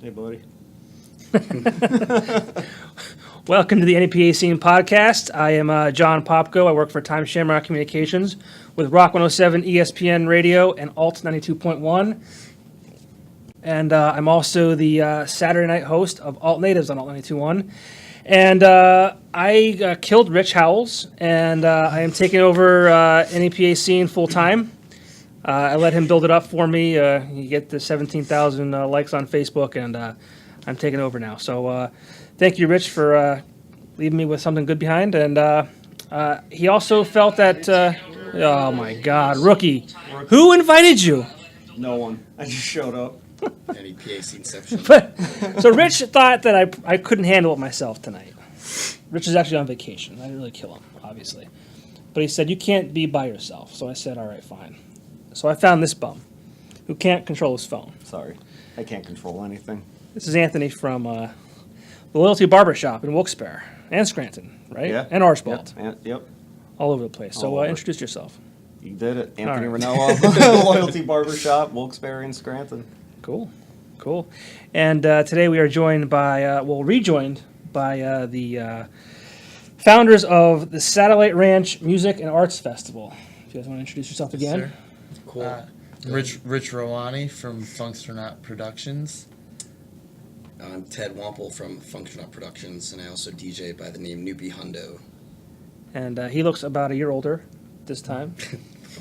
Hey, buddy. Welcome to the NEPA Scene Podcast. I am John Popko. I work for Time Shamrock Communications with Rock 107, ESPN Radio, and Alt 92.1. And I'm also the Saturday night host of Alt Natives on Alt 92.1. And I killed Rich Howells, and I am taking over NEPA Scene full time. I let him build it up for me. You get the 17,000 likes on Facebook, and I'm taking over now. So thank you, Rich, for leaving me with something good behind. And he also felt that, oh my God, rookie. Who invited you? No one. I just showed up. NEPA Sceneception. So Rich thought that I couldn't handle it myself tonight. Rich is actually on vacation. I didn't really kill him, obviously. But he said, you can't be by yourself. So I said, all right, fine. So I found this bum who can't control his phone. Sorry. I can't control anything. This is Anthony from the Loyalty Barber Shop in Wilkes-Barre and Scranton, right? Yeah. And Archibald. Yep. All over the place. So All over. Introduce yourself. You did it. Anthony right. Ranella, Loyalty Barber Shop, Wilkes-Barre and Scranton. Cool. And today we are joined by, rejoined by the founders of the Satellite Ranch Music and Arts Festival. If you guys want to introduce yourself again. Sir. Cool. Rich Roani from Funkstronaut Productions. I'm Ted Wampole from Funkstronaut Productions, and I also DJ by the name Newpy Hundo. And he looks about a year older this time.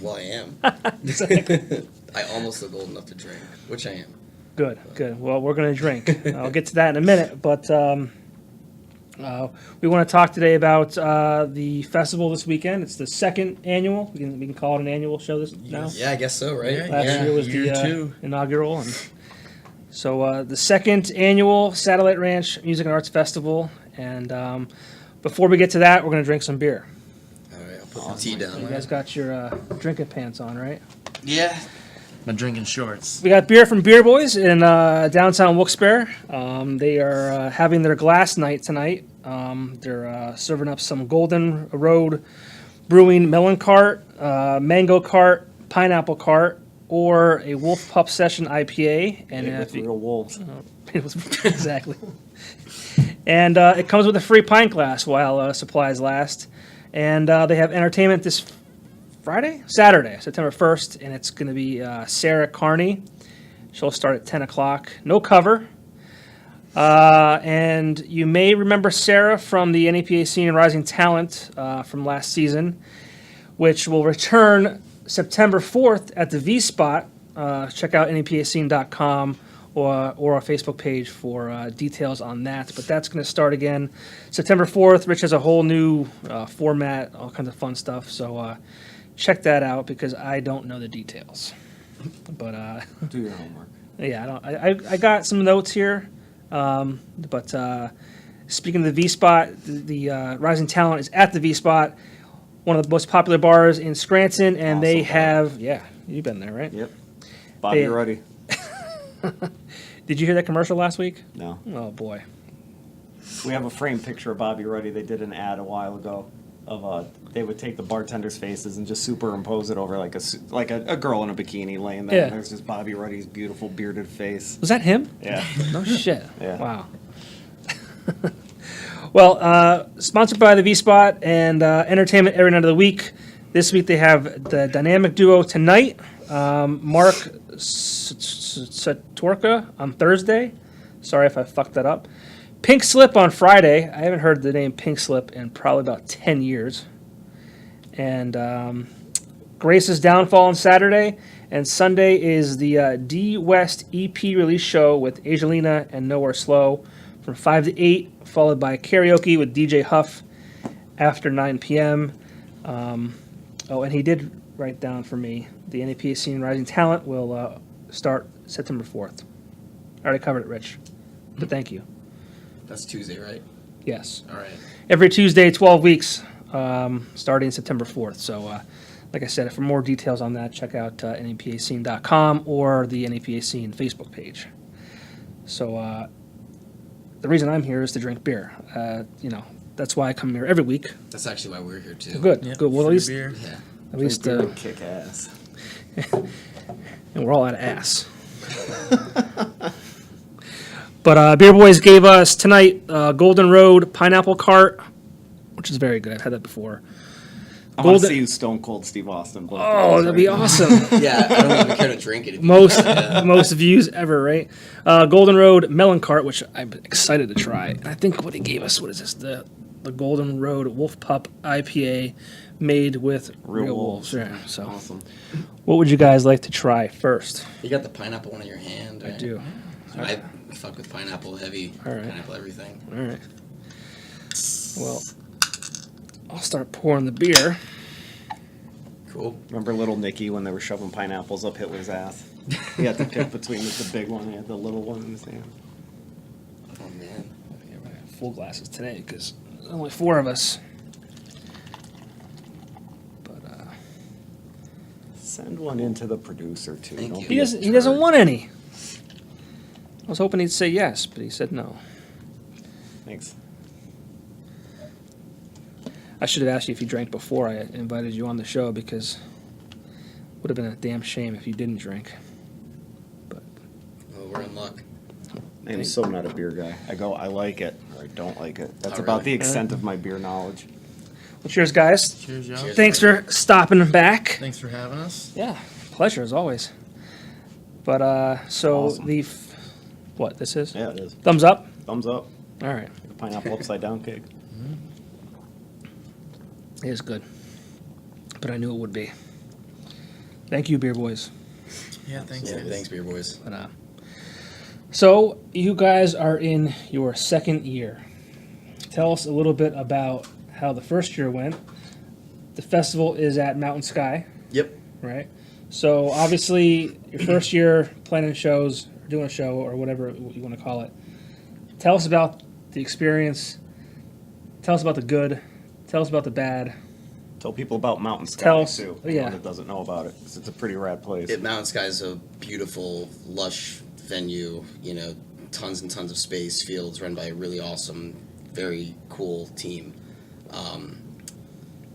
Well, I am. I almost look old enough to drink, which I am. Good. Well, we're going to drink. I'll get to that in a minute, but we want to talk today about the festival this weekend. It's the second annual. We can call it an annual show this now. Yeah, I guess so, right? Last year was year the two. inaugural. And so the second annual Satellite Ranch Music and Arts Festival. And before we get to that, we're going to drink some beer. All right, I'll put the tea down. You guys got your drinking pants on, right? Yeah. My drinking shorts. We got beer from Beer Boys in downtown Wilkes-Barre. They are having their glass night tonight. They're serving up some Golden Road Brewing Melon Cart, Mango Cart, Pineapple Cart, or a Wolf Pup Session IPA. And With real wolves. exactly. And it comes with a free pint glass while supplies last. And they have entertainment this Saturday, September 1st, and it's going to be Sarah Carney. She'll start at 10 o'clock. No cover. And you may remember Sarah from the NEPA Scene and Rising Talent from last season, which will return September 4th at the V-Spot. Check out nepascene.com or our Facebook page for details on that. But that's going to start again September 4th. Rich has a whole new format, all kinds of fun stuff. So check that out because I don't know the details. But Do your homework. yeah, I got some notes here. But speaking of the V-Spot, the Rising Talent is at the V-Spot, one of the most popular bars in Scranton, and they Awesome have, yeah, you've been there, right? Yep. Bobby Hey. Ruddy. Did you hear that commercial last week? No. Oh, boy. We have a framed picture of Bobby Ruddy. They did an ad a while ago of they would take the bartenders' faces and just superimpose it over like a girl in a bikini laying there. Yeah. And there's just Bobby Ruddy's beautiful bearded face. Was that him? Yeah. No shit. Yeah. Wow. Well, sponsored by the V-Spot and entertainment every night of the week. This week they have the dynamic duo Tonight, Mark Satorka on Thursday. Sorry if I fucked that up. Pink Slip on Friday. I haven't heard the name Pink Slip in probably about 10 years. And Grace's Downfall on Saturday. And Sunday is the D West EP release show with Angelina and Nowhere Slow from 5 to 8, followed by karaoke with DJ Huff after 9 p.m. And he did write down for me, the NEPA Scene Rising Talent will start September 4th. I already covered it, Rich. But thank you. That's Tuesday, right? Yes. All right. Every Tuesday, 12 weeks, starting September 4th. So, like I said, for more details on that, check out nepascene.com or the NEPA Scene Facebook page. So, the reason I'm here is to drink beer. That's why I come here every week. That's actually why we're here, too. Good. Yep, Good. Well, at free least, beer. Yeah. at least, Drink beer would kick ass. and we're all out of ass. But Beer Boys gave us tonight Golden Road Pineapple Cart, which is very good. I've had that before. I want to Golden- see you Stone Cold Steve Austin. Both Oh, days, that'd be right? awesome. Yeah, I don't even care to drink it. Most views ever, right? Golden Road Melon Cart, which I'm excited to try. And I think what he gave us, what is this? The Golden Road Wolf Pup IPA made with real wolves. Yeah, so, Awesome. what would you guys like to try first? You got the pineapple one in your hand, right? I do. I fuck with pineapple heavy, All right. pineapple everything. All right. Well, I'll start pouring the beer. Cool. Remember little Nicky when they were shoving pineapples up Hitler's ass? He had to pick between the big one and the little one in his hand. Oh man. I think I have full glasses today because there's only 4 of us. But Send one in to the producer too. Thank Don't you. be he a doesn't turd. want any. I was hoping he'd say yes, but he said no. Thanks. I should have asked you if you drank before I invited you on the show because it would have been a damn shame if you didn't drink. But Oh, we're in luck. I'm so not a beer guy. I go, I like it, or I don't like it. That's Oh, about really? the extent of my beer knowledge. well, cheers, guys. Cheers, John. Cheers. Thanks for stopping back. Thanks for having us. Yeah, pleasure as always. But so Awesome. what this is? Yeah, it is. Thumbs up. Thumbs up. All right, Like a pineapple upside down cake. it is good. But I knew it would be. Thank you, Beer Boys. Yeah, thanks. Yeah, guys. thanks, beer boys. But, so you guys are in your second year. Tell us a little bit about how the first year went. The festival is at Mountain Sky, Yep. right? So obviously, your first year planning shows, or doing a show, or whatever you want to call it. Tell us about the experience. Tell us about the good. Tell us about the bad. Tell people about Mountain Sky Tell us- too. yeah. Anyone that doesn't know about it, 'cause it's a pretty rad place. Mountain Sky is a beautiful, lush venue. You know, tons and tons of space, fields run by a really awesome, very cool team.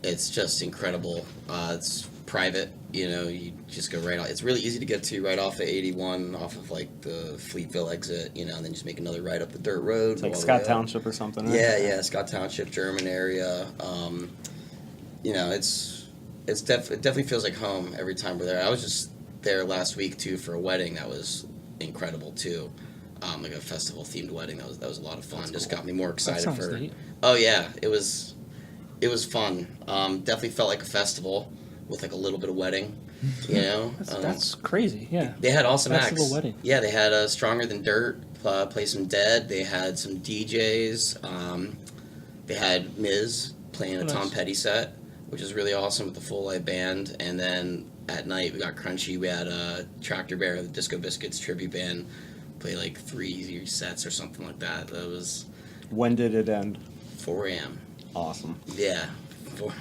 It's just incredible. It's private. You know, you just go right off. It's really easy to get to right off of 81, off of like the Fleetville exit. You know, and then just make another right up the dirt road. It's like go all the Scott way up. Township or something. Right? Yeah, Scott Township, Jermyn area. You know, it definitely feels like home every time we're there. I was just there last week too for a wedding that was incredible too, like a festival themed wedding. That was a lot of fun. Just got me more That excited sounds for. neat. Oh yeah, it was fun. Definitely felt like a festival with like a little bit of wedding. You know, That's crazy. Yeah. they had awesome Festival acts. wedding. Yeah, they had Stronger Than Dirt play some Dead. They had some DJs. They had Miz playing a Oh, nice. Tom Petty set, which is really awesome with the full live band. And then at night we got crunchy. We had Tractor Bear, the Disco Biscuits tribute band, play like 3 sets or something like that. That was When did it end? 4 a.m. Awesome. Yeah,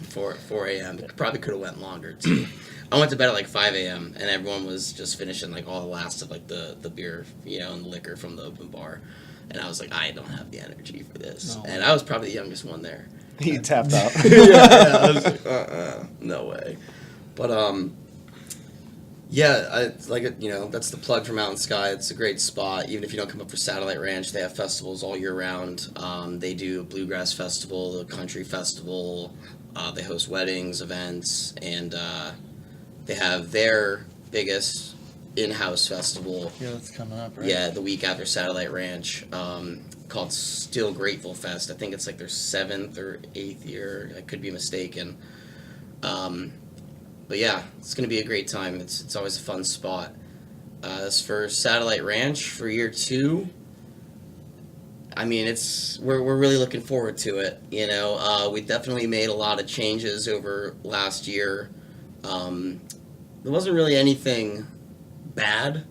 4 a.m. It probably could have went longer too. I went to bed at like 5 a.m. and everyone was just finishing like all the last of like the beer, you know, and the liquor from the open bar. And I was like, I don't have the energy for this. No. And I was probably the youngest one there. He tapped out. I was like, no way. But yeah, you know, that's the plug for Mountain Sky. It's a great spot. Even if you don't come up for Satellite Ranch, they have festivals all year round. They do a bluegrass festival, a country festival. They host weddings, events, and they have their biggest in-house festival. Yeah, that's coming up, right? Yeah, the week after Satellite Ranch, called Still Grateful Fest. I think it's like their 7th or 8th year. I could be mistaken. But yeah, it's gonna be a great time. It's always a fun spot. As for Satellite Ranch for year 2, I mean, we're really looking forward to it. You know, we definitely made a lot of changes over last year. There wasn't really anything bad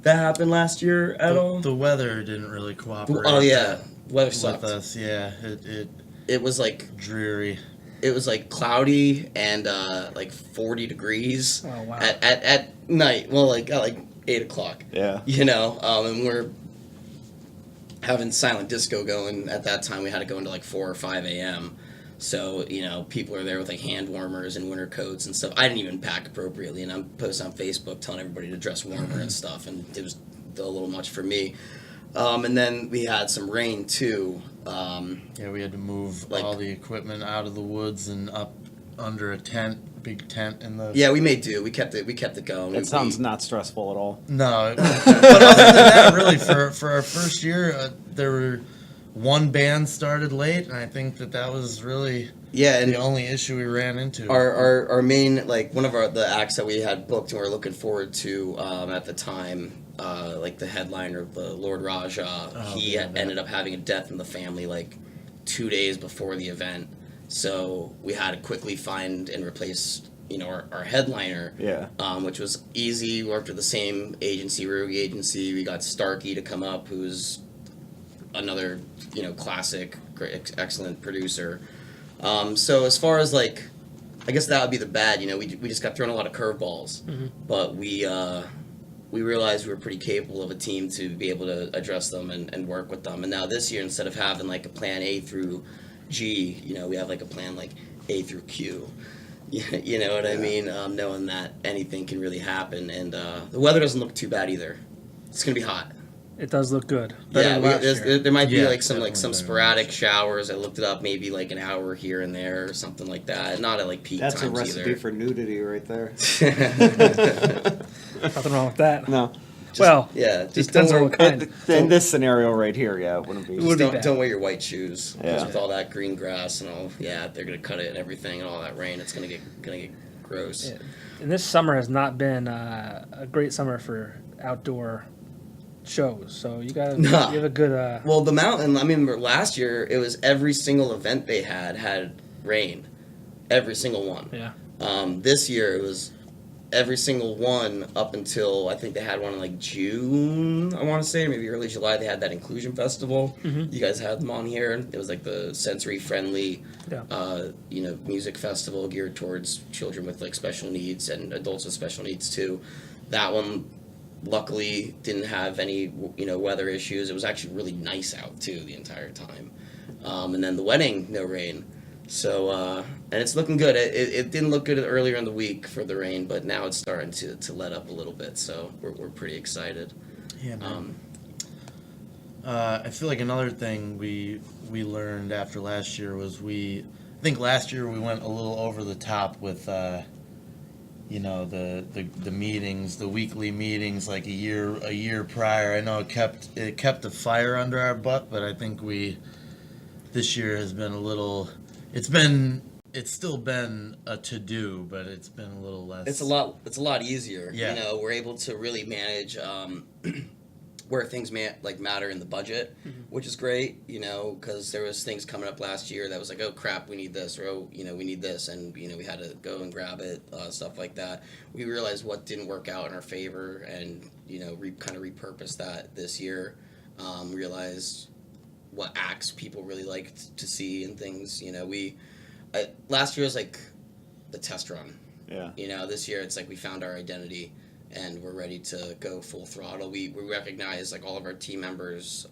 that happened last year at all. The weather didn't really cooperate. Oh yeah, weather with sucked. us. Yeah, It was like dreary. it was like cloudy and like 40 degrees Oh, wow. at night. Well, like at like 8 o'clock. Yeah. You know, and we're having silent disco going at that time. We had to go into like 4 or 5 a.m. So, you know, people are there with like hand warmers and winter coats and stuff. I didn't even pack appropriately, and I'm posting on Facebook telling everybody to dress warmer and stuff, and it was a little much for me. And then we had some rain too. Yeah, we had to move Like- all the equipment out of the woods and up under a big tent in the. Yeah, we made do. We kept it going. It sounds not stressful at all. No, but other than that, really, for our first year, there were one band started late, and I think that was really and the only issue we ran into. our main, like, one of the acts that we had booked and we were looking forward to at the time, like the headliner, the Lord Raja, he ended up having a death in the family like 2 days before the event, so we had to quickly find and replace our headliner, which was easy. We worked with the same agency, Rogue Agency. We got Starkey to come up, who's another classic, great, excellent producer. So as far as like, I guess that would be the bad. We just got thrown a lot of curveballs, but we realized we were pretty capable of a team to be able to address them and work with them. And now this year, instead of having like a plan A through G, we have like a plan like A through Q. You know what I mean? Knowing that anything can really happen, and the weather doesn't look too bad either. It's gonna be hot. It does look good. Better Yeah, than last year. there might be Yeah, like some definitely better sporadic than showers. I looked it up, maybe like an hour here and there or something like that. Not at like peak That's a times recipe either. for nudity right there. Nothing wrong with that. No. Well, Yeah, just depends don't on what kind. In this scenario right here, yeah, it wouldn't be. would be don't, bad. don't wear your white shoes because Yeah. with all that green grass and all, they're gonna cut it and everything and all that rain. It's gonna get gross. Yeah. And this summer has not been a great summer for outdoor shows. So you got you have a good. Well, the mountain. I mean, last year it was every single event they had rain, every single one. Yeah. This year it was every single one up until I think they had one in like June. I want to say maybe early July. They had that inclusion festival. Mhm. You guys had them on here. It was like the sensory friendly, Yeah. music festival geared towards children with like special needs and adults with special needs too. That one, luckily, didn't have any weather issues. It was actually really nice out too the entire time. And then the wedding, no rain. So and it's looking good. It didn't look good earlier in the week for the rain, but now it's starting to let up a little bit. So we're pretty excited. Yeah, man. I feel like another thing we learned after last year was I think last year we went a little over the top with the meetings, the weekly meetings, like a year prior. I know it kept the fire under our butt, but I think this year has been a little. It's still been a to-do, but it's been a little less. It's a lot easier. Yeah. We're able to really manage where things matter in the budget, which is great. Because there was things coming up last year that was like, oh crap, we need this, or oh, we need this, and we had to go and grab it, stuff like that. We realized what didn't work out in our favor, and kind of repurposed that this year. Realized what acts people really liked to see and things. Last year was like the test run. Yeah. This year it's like we found our identity and we're ready to go full throttle. We recognize like all of our team members,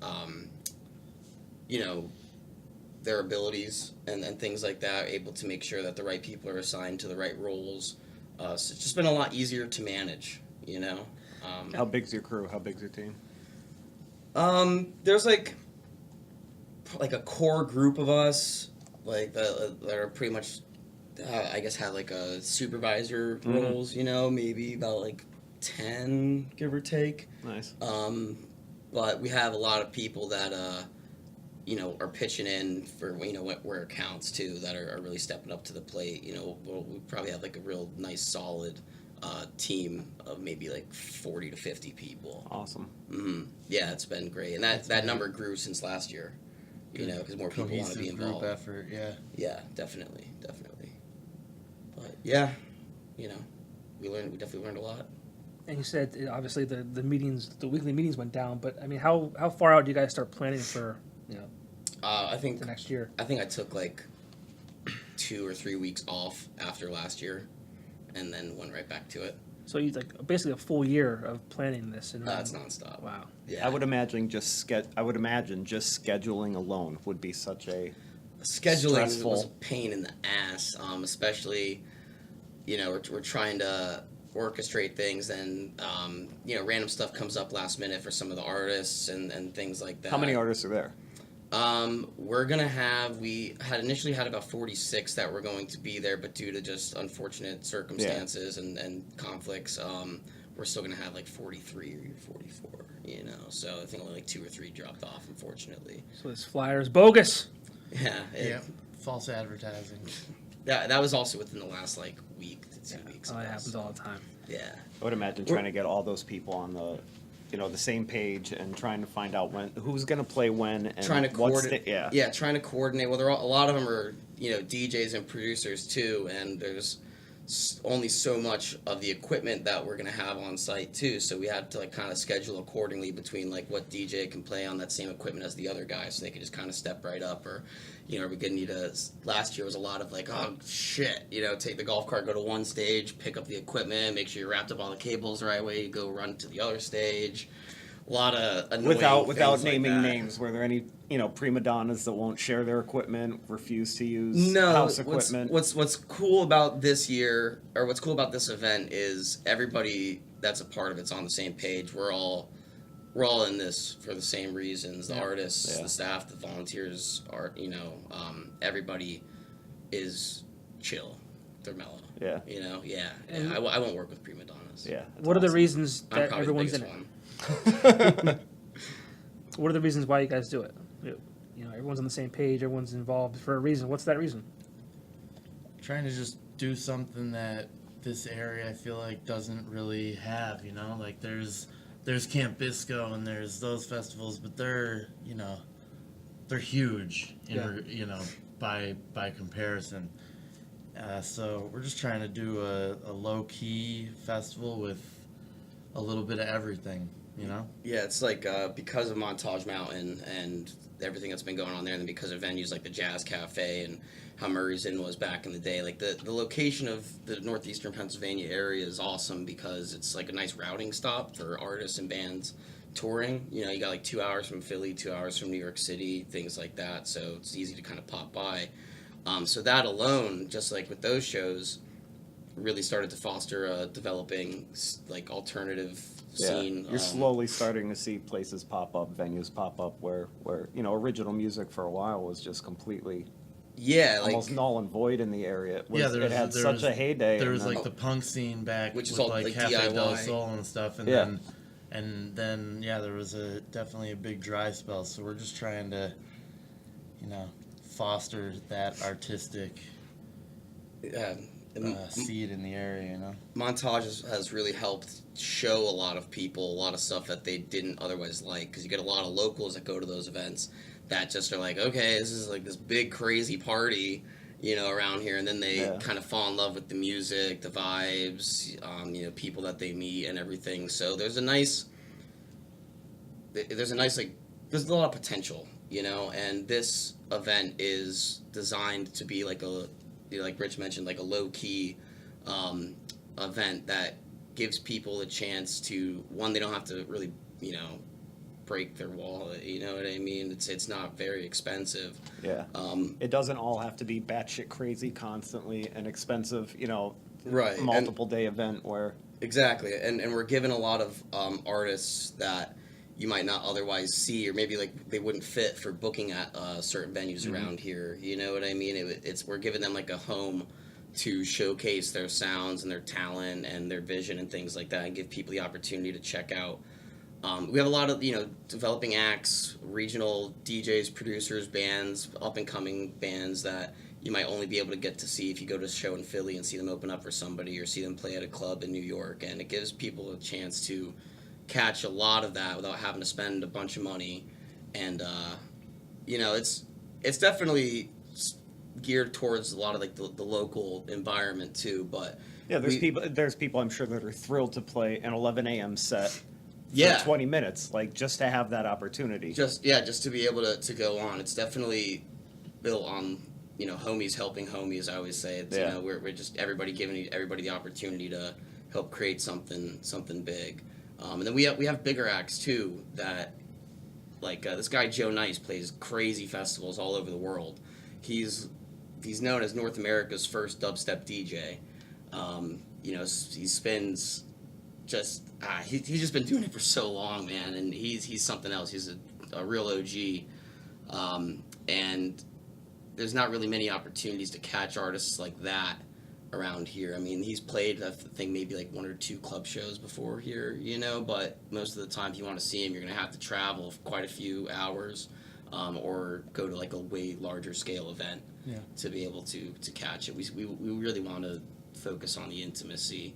their abilities and things like that, able to make sure that the right people are assigned to the right roles. So it's just been a lot easier to manage, How big's your crew? How big's your team? There's like a core group of us, like that are pretty much, I guess, have like a supervisor roles. Maybe about like 10, give or take. Nice. But we have a lot of people that are pitching in for where it counts too, that are really stepping up to the plate. We probably have like a real nice solid team of maybe like 40 to 50 people. Awesome. Yeah, it's been great, and that number grew since last year. Because more people want to be involved. Group effort, yeah. Yeah, definitely. But yeah, we definitely learned a lot. And you said obviously the weekly meetings went down, but I mean, how far out do you guys start planning for I think the next year? I think I took like 2 or 3 weeks off after last year, and then went right back to it. So you basically a full year of planning this, and That's nonstop. Wow. Yeah, I would imagine just scheduling alone would be such a scheduling stressful. was a pain in the ass, especially we're trying to orchestrate things, then random stuff comes up last minute for some of the artists and things like that. How many artists are there? We had initially had about 46 that were going to be there, but due to just unfortunate circumstances and conflicts, we're still going to have like 43 or 44, so I think only like 2 or 3 dropped off, unfortunately. So this flyer is bogus. Yeah. False advertising. That was also within the last like week to 2 weeks. Oh, it happens all the time. Yeah. I would imagine trying to get all those people on the same page and trying to find out who's going to play when and Trying to coordinate. Yeah. Trying to coordinate. Well, a lot of them are DJs and producers too, and there's only so much of the equipment that we're going to have on site too, so we had to like kind of schedule accordingly between like what DJ can play on that same equipment as the other guy, so they could just kind of step right up. Or are we going to need last year was a lot of like, oh shit, take the golf cart, go to one stage, pick up the equipment, make sure you wrapped up all the cables the right way, you go run to the other stage. A lot of annoying without things naming like that. names. Were there any prima donnas that won't share their equipment, refuse to use No, house equipment? What's cool about this year, or what's cool about this event, is everybody that's a part of it's on the same page. We're all in this for the same reasons. The artists, the staff, the volunteers are. Everybody is chill. They're mellow. Yeah. And- I won't work with prima donnas. Yeah. What are the reasons I'm that probably everyone's the in biggest it? one. What are the reasons why you guys do it? Everyone's on the same page. Everyone's involved for a reason. What's that reason? Trying to just do something that this area I feel like doesn't really have. Like there's Camp Bisco and there's those festivals, but they're huge by comparison. So we're just trying to do a low key festival with a little bit of everything. Yeah, it's like because of Montage Mountain and everything that's been going on there, and then because of venues like the Jazz Cafe and how Murray's Inn was back in the day, like the location of the northeastern Pennsylvania area is awesome because it's like a nice routing stop for artists and bands touring. You got like 2 hours from Philly, 2 hours from New York City, things like that, so it's easy to kind of pop by. So that alone, just like with those shows, really started to foster a developing like alternative scene. You're slowly starting to see places pop up, venues pop up where original music for a while was just completely almost null and void in the area. It had such a heyday. There was like the punk scene back, which is with all like like Cafe DIY. Del Sol and stuff, and then there was definitely a big dry spell. So we're just trying to, foster that artistic seed in the area. Montage has really helped show a lot of people a lot of stuff that they didn't otherwise like, because you get a lot of locals that go to those events that just are like, okay, this is like this big crazy party around here, and then they kind of fall in love with the music, the vibes, people that they meet and everything. So there's a lot of potential, and this event is designed to be like like Rich mentioned, like a low-key event that gives people a chance to, one, they don't have to really, break their wallet, you know what I mean? It's not very expensive. Yeah. It doesn't all have to be batshit crazy constantly and expensive, Right. multiple day event where... Exactly, and we're given a lot of artists that you might not otherwise see, or maybe like they wouldn't fit for booking at certain venues around here. You know what I mean? We're giving them like a home to showcase their sounds and their talent and their vision and things like that, and give people the opportunity to check out. We have a lot of developing acts, regional DJs, producers, bands, up and coming bands that you might only be able to get to see if you go to a show in Philly and see them open up for somebody, or see them play at a club in New York, and it gives people a chance to catch a lot of that without having to spend a bunch of money. And it's definitely geared towards a lot of like the local environment too. But there's people I'm sure that are thrilled to play an 11 a.m. set for 20 minutes, like just to have that opportunity. Just to be able to go on. It's definitely built on homies helping homies. I always say it's we're just everybody giving everybody the opportunity to help create something big. And then we have bigger acts too that, like this guy Joe Nice plays crazy festivals all over the world. He's known as North America's first dubstep DJ. he spins just he's just been doing it for so long, man, and he's something else. He's a real OG, and there's not really many opportunities to catch artists like that around here. I mean, he's played, I think, maybe like 1 or 2 club shows before here, but most of the time if you want to see him, you're going to have to travel quite a few hours, or go to like a way larger scale event to be able to catch it. We really want to focus on the intimacy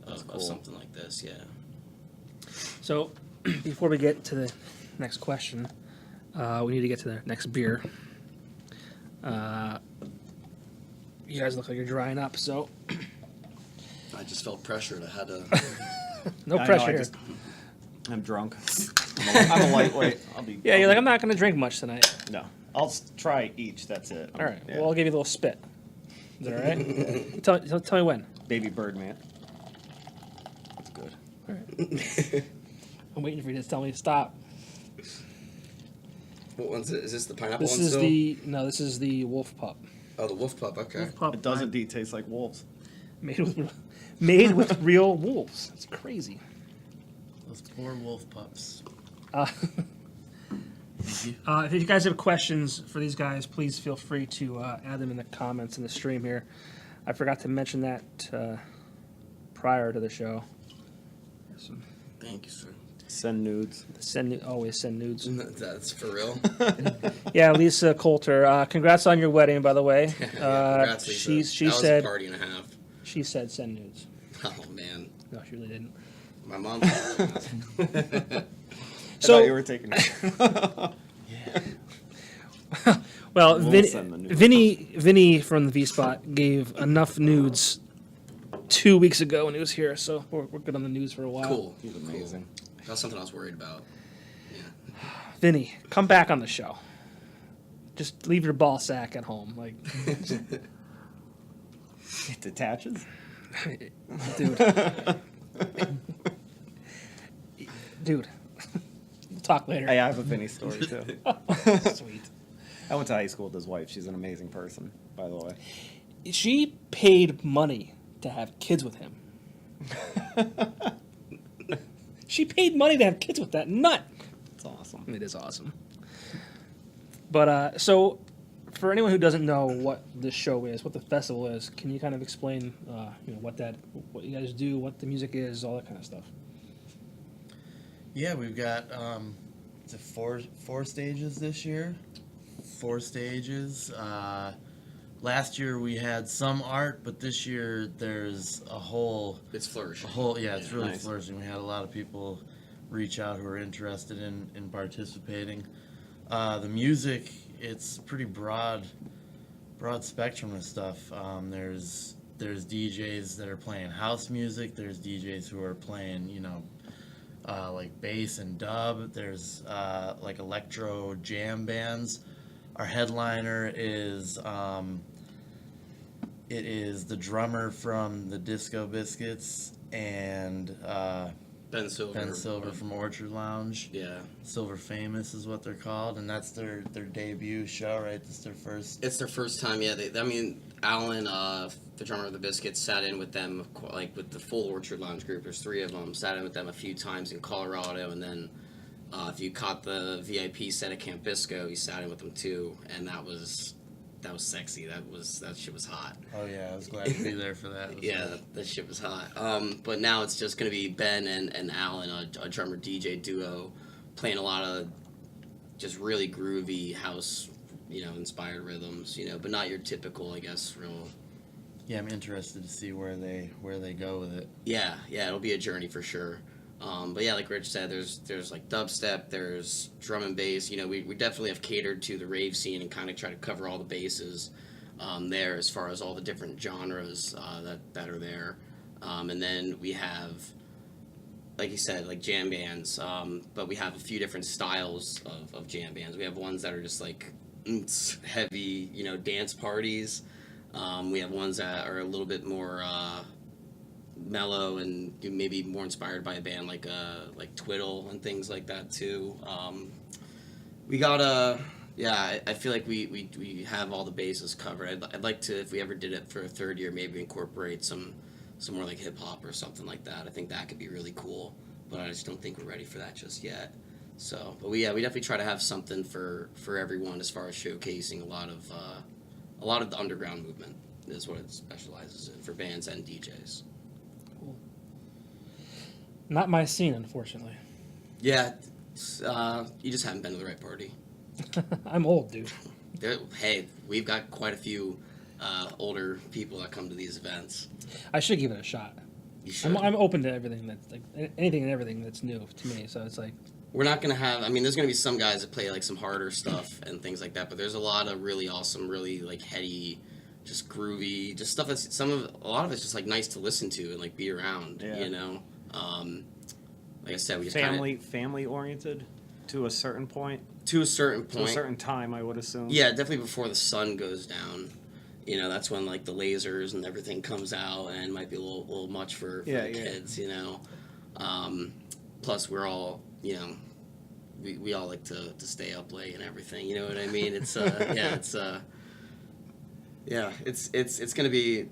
of something like this, So, before we get to the next question, we need to get to the next beer. You guys look like you're drying up, so... I just felt pressured. I had to... No pressure here. I'm drunk. I'm a lightweight. You're like, I'm not going to drink much tonight. No. I'll try each, that's it. All right. Yeah. Well, I'll give you a little spit. Is that all right? tell me when. Baby Birdman. That's good. All right. I'm waiting for you to tell me to stop. What one's it? Is this the pineapple this one is still? No, this is the Wolf Pup. Oh, the Wolf Pup, okay. Wolf Pup. It does indeed taste like wolves. Made with real wolves. That's crazy. Those poor wolf pups. If you guys have questions for these guys, please feel free to add them in the comments in the stream here. I forgot to mention that prior to the show. Thank you, sir. Send nudes. Always send nudes. That's for real? Yeah, Lisa Coulter. Congrats on your wedding, by the way. Congrats, Lisa. She that said was a party and a half. She said send nudes. Oh, man. No, she really didn't. My mom. So you were taking it. Well, Vinny from the V Spot gave enough nudes 2 weeks ago when he was here, so we're good on the news for a while. Cool. He's amazing. That's something I was worried about. Yeah. Vinny, come back on the show. Just leave your ball sack at home, like. It detaches. Dude. We'll talk later. Hey, I have a Vinny story too. Sweet. I went to high school with his wife. She's an amazing person, by the way. She paid money to have kids with him. She paid money to have kids with that nut. It's awesome. It is awesome. But so, for anyone who doesn't know what this show is, what the festival is, can you kind of explain, what you guys do, what the music is, all that kind of stuff? Yeah, we've got four stages this year. 4 stages. Last year we had some art, but this year there's a whole... It's flourishing. It's really nice. Flourishing. We had a lot of people reach out who are interested in participating. The music, it's pretty broad spectrum of stuff. There's DJs that are playing house music. There's DJs who are playing, like bass and dub. There's like electro jam bands. Our headliner is it is the drummer from the Disco Biscuits and Ben Silver from Orchard Lounge. Yeah, Silver Famous is what they're called, and that's their debut show, right? It's their first time. Yeah, Alan, the drummer of the Biscuits, sat in with them, like with the full Orchard Lounge group. There's 3 of them. Sat in with them a few times in Colorado, and then if you caught the VIP set at Camp Bisco, he sat in with them too, and that was sexy. That shit was hot. Oh yeah, I was glad to be there for that. Yeah, that shit was hot. But now it's just gonna be Ben and Alan, a drummer DJ duo, playing a lot of just really groovy house, inspired rhythms, but not your typical, I guess, real. Yeah, I'm interested to see where they go with it. Yeah, it'll be a journey for sure. But yeah, like Rich said, there's like dubstep, there's drum and bass. We definitely have catered to the rave scene and kind of try to cover all the bases there as far as all the different genres that are there. And then we have, like you said, like jam bands, but we have a few different styles of jam bands. We have ones that are just like heavy, dance parties. We have ones that are a little bit more mellow and maybe more inspired by a band like Twiddle and things like that too. We got I feel like we have all the bases covered. I'd like to, if we ever did it for a 3rd year, maybe incorporate some some more like hip hop or something like that. I think that could be really cool, but I just don't think we're ready for that just yet. So, but we definitely try to have something for everyone as far as showcasing a lot of the underground movement is what it specializes in for bands and DJs. Cool. Not my scene, unfortunately. Yeah, you just haven't been to the right party. I'm old, dude. Hey, we've got quite a few older people that come to these events. I should give it a shot. You should. I'm open to everything that's like anything and everything that's new to me. So it's like we're not gonna have. I mean, there's gonna be some guys that play like some harder stuff and things like that, but there's a lot of really awesome, really like heady, just groovy, just stuff that's a lot of it's just like nice to listen to and like be around. Yeah. You know, like I said, we just family oriented to a certain point. To a certain point. To a certain time, I would assume. Yeah, definitely before the sun goes down. You know, that's when like the lasers and everything comes out, and it might be a little much for the kids. You know, plus we're all we all like to stay up late and everything. You know what I mean? It's it's gonna be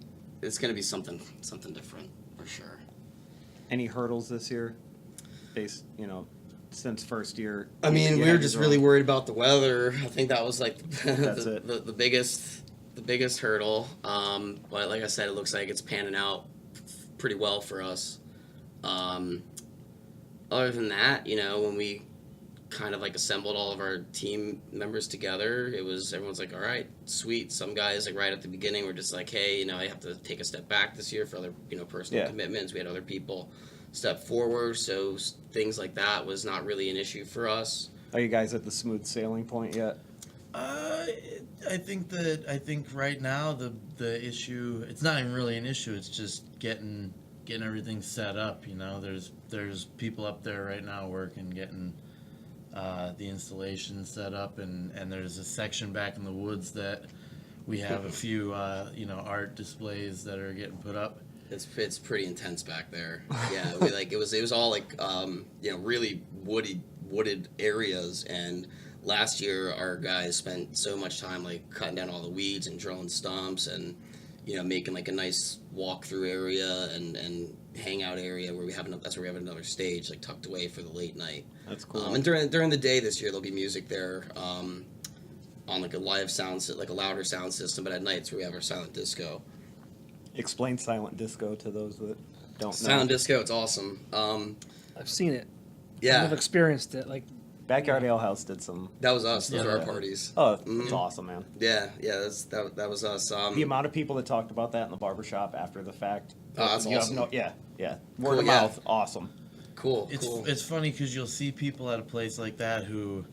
something different for sure. Any hurdles this year? Since first year. I mean, we were just really worried about the weather. I think that was like the biggest hurdle. But like I said, it looks like it's panning out pretty well for us. Other than that, when we kind of like assembled all of our team members together, everyone's like, all right, sweet. Some guys like right at the beginning were just like, hey, I have to take a step back this year for other personal commitments. We had other people step forward, so things like that was not really an issue for us. Are you guys at the smooth sailing point yet? I think right now the issue, it's not even really an issue. It's just getting everything set up. There's people up there right now working, getting the installation set up, and there's a section back in the woods that we have a few art displays that are getting put up. It's pretty intense back there. Yeah, it was all like really wooded areas, and last year our guys spent so much time like cutting down all the weeds and drilling stumps and making like a nice walk-through area and hangout area where we have another stage like tucked away for the late night. That's cool. And during the day this year there'll be music there on like a live sound, like a louder sound system, but at nights we have our silent disco. Explain silent disco to those that don't know. Silent disco, it's awesome. I've seen it. Yeah, I've experienced it. Like Backyard Ale House did some. That was us. Those were our parties. Oh, that's awesome, man. Yeah, that was us. The amount of people that talked about that in the barbershop after the fact. Oh, that's awesome. Word of mouth, awesome. Cool. It's funny because you'll see people at a place like that who,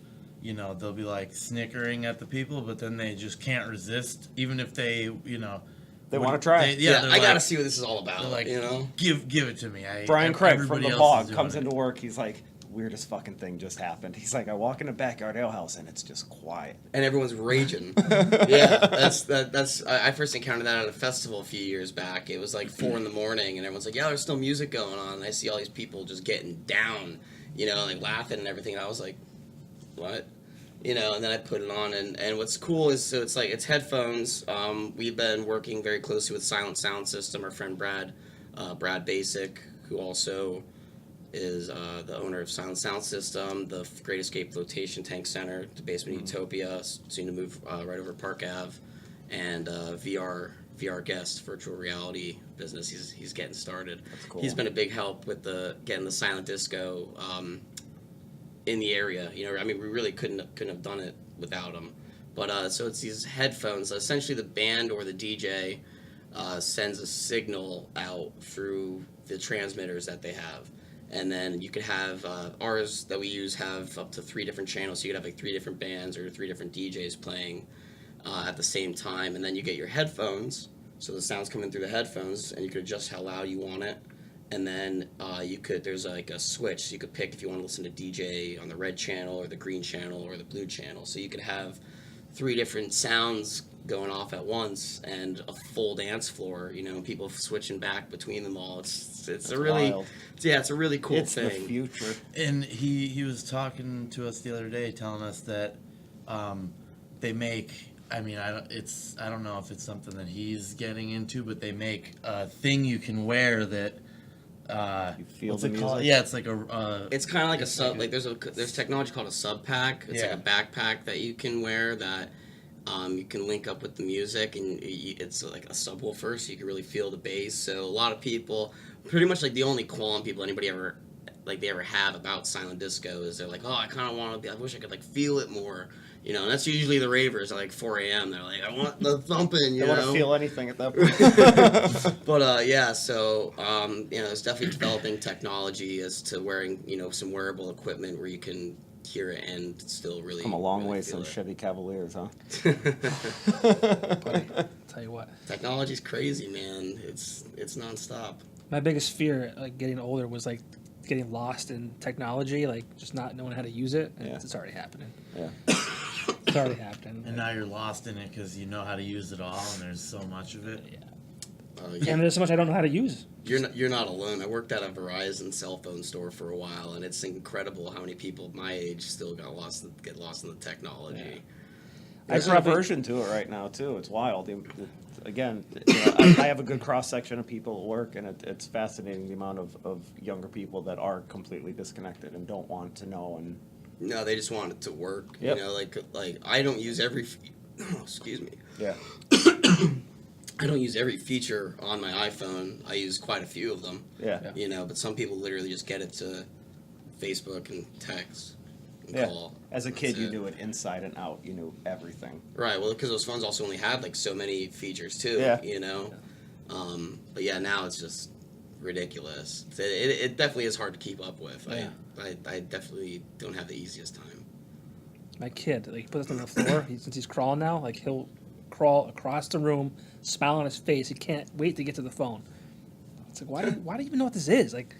they'll be like snickering at the people, but then they just can't resist, even if they, They want to try it. I got to see what this is all about. They're like, give it to me. Brian Craig from the Bog comes into work. He's like, weirdest fucking thing just happened. He's like, I walk in a Backyard Ale House and it's just quiet. And everyone's raging. That's I first encountered that at a festival a few years back. It was like 4 a.m. and everyone's like, yeah, there's still music going on. And I see all these people just getting down, like laughing and everything. And I was like, what? And then I put it on, and what's cool is, so it's headphones. We've been working very closely with Silent Sound System, our friend Brad Basic, who also is the owner of Silent Sound System, the Great Escape Flotation Tank Center, the Basement Utopia, soon to move right over Park Ave, and VR Guest, virtual reality business. He's getting started. That's cool. He's been a big help with getting the silent disco in the area. We really couldn't have done it without him. But so it's these headphones. Essentially, the band or the DJ sends a signal out through the transmitters that they have, and then you could have ours that we use have up to 3 different channels. So you could have like 3 different bands or 3 different DJs playing at the same time, and then you get your headphones. So the sound's coming through the headphones, and you could adjust how loud you want it. And then there's like a switch, so you could pick if you want to listen to DJ on the red channel or the green channel or the blue channel. So you could have 3 different sounds going off at once and a full dance floor, people switching back between them all. It's a really wild. It's a really cool thing. It's the future. And he was talking to us the other day, telling us that they make I mean, I don't know if it's something that he's getting into, but they make a thing you can wear that. You feel what's the it music? called? Yeah, it's like a. It's kind of like a sub. Like there's technology called a sub pack. It's like a backpack that you can wear that you can link up with the music, and it's like a subwoofer, so you can really feel the bass. So a lot of people, pretty much like the only qualm people anybody ever have about silent disco is they're like, oh, I kind of want to be. I wish I could like feel it more. You know, and that's usually the ravers at like 4 a.m. They're like, I want the thumping, you know. They want to feel anything at that point. But, yeah, so, you know, it's definitely developing technology as to wearing, you know, some wearable equipment where you can hear it and still really Come a long really way feel since it. Chevy Cavaliers, huh? Buddy, tell you what. Technology's crazy, man. It's nonstop. My biggest fear, like getting older, was like getting lost in technology, like just not knowing how to use it. And it's already happening. Yeah. It's already happening. And now you're lost in it because you know how to use it all, and there's so much of it. Yeah. And there's so much I don't know how to use. You're not alone. I worked at a Verizon cell phone store for a while, and it's incredible how many people my age still get lost in the technology. Yeah. There's an aversion to it right now too. It's wild. Again, you know, I have a good cross section of people at work, and it's fascinating the amount of younger people that are completely disconnected and don't want to know. And no, they just want it to work. Yep. You know, like I don't use every. Excuse me. Yeah. I don't use every feature on my iPhone. I use quite a few of them. Yeah. You know, but some people literally just get it to Facebook and text and call. As a kid, you knew it inside and out. You knew everything. Right. Well, because those phones also only had like so many features too. Yeah. You know. But yeah, now it's just ridiculous. It definitely is hard to keep up with. Yeah. I definitely don't have the easiest time. My kid, like, he puts us on the floor. Since he's crawling now, like, he'll crawl across the room, smile on his face. He can't wait to get to the phone. It's like, why do you even know what this is? Like,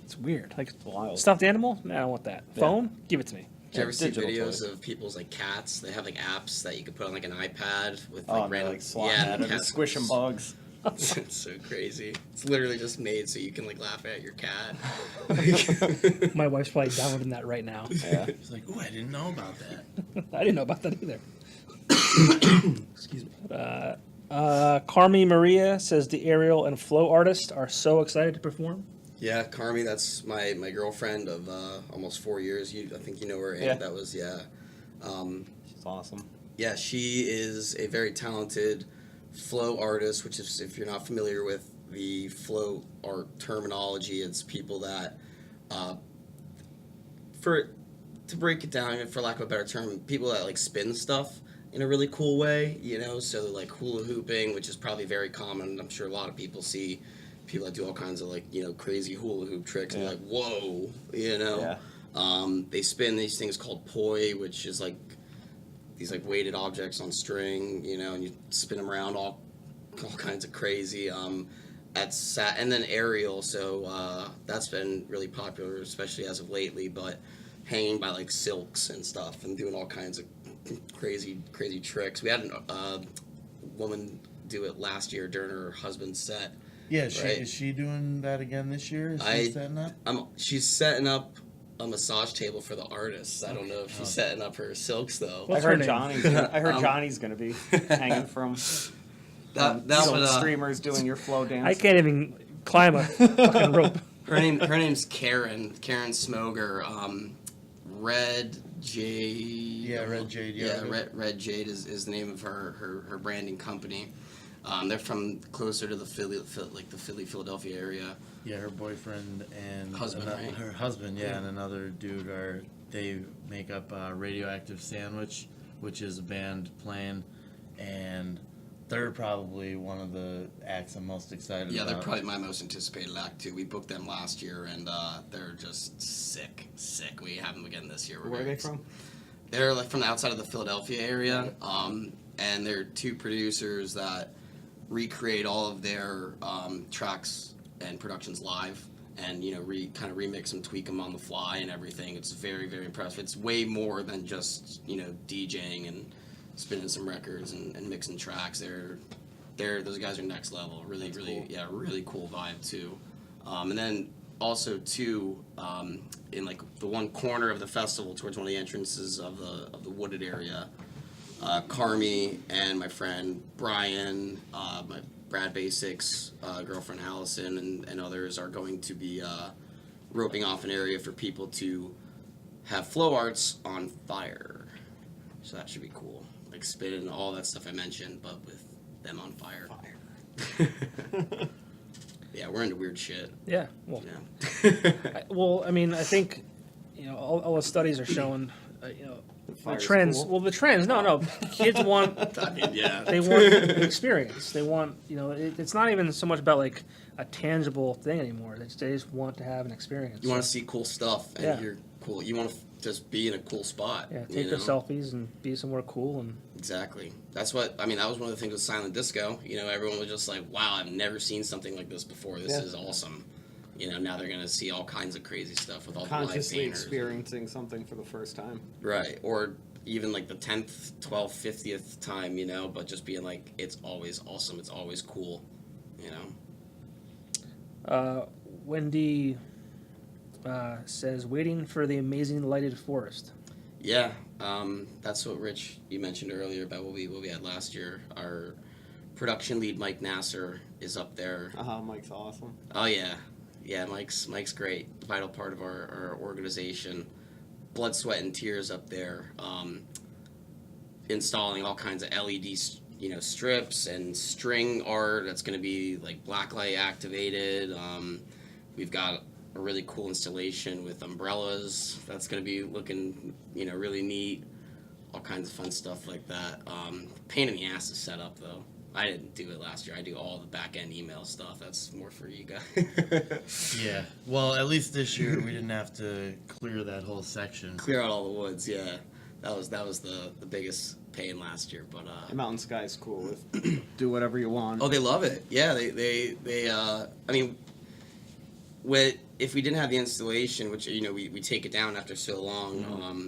it's weird. Like, Wild. stuffed animal? No, I don't want that. Yeah. Phone? Give it to me. Did you ever see digital videos toys. of people's like cats? They have like apps that you could put on like an iPad with Oh, like random like swatting at it and squishing bugs. It's so crazy. It's literally just made so you can like laugh at your cat. My wife's probably downloading that right now. Yeah. It's like, oh, I didn't know about that. I didn't know about that either. Excuse me. Carmi Maria says the aerial and flow artists are so excited to perform. Yeah, Carmi, that's my girlfriend of almost 4 years. I think you know her. Yeah. That was She's awesome. Yeah, she is a very talented flow artist, which is, if you're not familiar with the flow art terminology, it's people that, to break it down, for lack of a better term, people that like spin stuff in a really cool way, you know, so like hula hooping, which is probably very common. I'm sure a lot of people see people that do all kinds of like, you know, crazy hula hoop tricks and like, whoa, you know. Yeah. They spin these things called poi, which is like these like weighted objects on string, you know, and you spin them around all kinds of crazy. And then aerial, so that's been really popular, especially as of lately. But hanging by like silks and stuff, and doing all kinds of crazy tricks. We had a woman do it last year during her husband's set. Yeah, right? is she doing that again this year? Is she setting up? She's setting up a massage table for the artists. I don't know if she's setting up her silks though. What's I her heard name? Johnny's going to be hanging from That streamers doing your flow dance. I can't even climb a fucking rope. Her name's Karen Smoger. Red Jade. Yeah, Red Jade. Yeah, Red Jade is the name of her branding company. They're from closer to the Philly, Philadelphia area. Yeah, her boyfriend and Husband, right? her husband, and another dude they make up Radioactive Sandwich, which is a band playing, and they're probably one of the acts I'm most excited about. Yeah, they're probably my most anticipated act too. We booked them last year, and they're just sick. We have them again this year. Where are they from? They're like from the outside of the Philadelphia area, and they're two producers that recreate all of their tracks and productions live, and you know, kind of remix them, tweak them on the fly, and everything. It's very, very impressive. It's way more than just, you know, DJing and spinning some records and mixing tracks. Those guys are next level. Really, cool. Yeah, really cool vibe too. And then also too, in like the one corner of the festival towards one of the entrances of the wooded area, Carmi and my friend Brian, my Brad Basics, girlfriend Allison, and others are going to be roping off an area for people to have flow arts on fire. So that should be cool. Like spinning all that stuff I mentioned, but with them on fire. Yeah, we're into weird shit. Yeah. Well, Yeah. I mean, I think, all the studies are showing, the Fire's trends. cool. Well, the trends. No. Kids want. I mean, yeah. They want the experience. They want. It's not even so much about like a tangible thing anymore. They just want to have an experience. You want to see cool stuff, and Yeah. you're cool. You want to just be in a cool spot. Yeah. you Take your know? selfies and be somewhere cool and. Exactly. That's what I mean. That was one of the things with silent disco. Everyone was just like, "Wow, I've never seen something like this before. This Yeah. is awesome." Now they're gonna see all kinds of crazy stuff with all the live Consciously painters. experiencing something for the first time. Right. Or even like the 10th, 12th, 50th time, but just being like, it's always awesome. It's always cool. Wendy says, "Waiting for the amazing lighted forest." Yeah. That's what Rich you mentioned earlier about what we had last year. Our production lead Mike Nasser is up there. Mike's awesome. Oh yeah. Yeah, Mike's great. Vital part of our organization. Blood, sweat, and tears up there. Installing all kinds of LED, strips and string art that's going to be like blacklight activated. We've got a really cool installation with umbrellas that's going to be looking, really neat. All kinds of fun stuff like that. Pain in the ass to set up though. I didn't do it last year. I do all the back end email stuff. That's more for you guys. Yeah. Well, at least this year we didn't have to clear that whole section. Clear out all the woods. Yeah, that was the biggest pain last year. But The Mountain Sky's cool with do whatever you want. oh, they love it. Yeah, they. I mean, if we didn't have the installation, which we take it down after so long. Mm-hmm.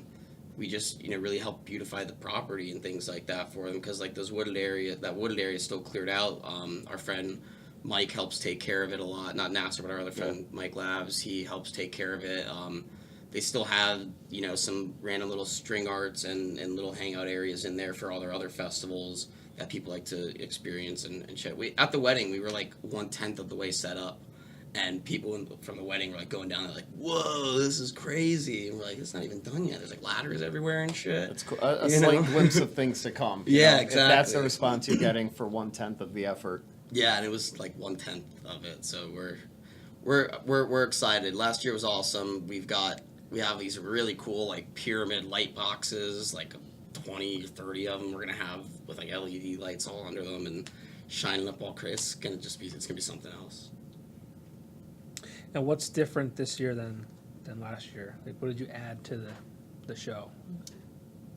We just really help beautify the property and things like that for them, because like that wooded area is still cleared out. Our friend Mike helps take care of it a lot. Not Nasser, but our other friend Mike Labs, he helps take care of it. They still have some random little string arts and little hangout areas in there for all their other festivals that people like to experience and shit. At the wedding we were like 1/10 of the way set up. And people from the wedding were like going down there like, "Whoa, this is crazy!" And we're like, "It's not even done yet. There's like ladders everywhere and shit." It's cool. A slight glimpse of things to come. Yeah, If that's the exactly. response you're getting for 1/10 of the effort. Yeah, and it was like 1/10 of it. So we're excited. Last year was awesome. We have these really cool like pyramid light boxes, like 20, 30 of them. We're gonna have with like LED lights all under them and shining up all crazy. It's gonna be something else. And what's different this year than last year? Like, what did you add to the show,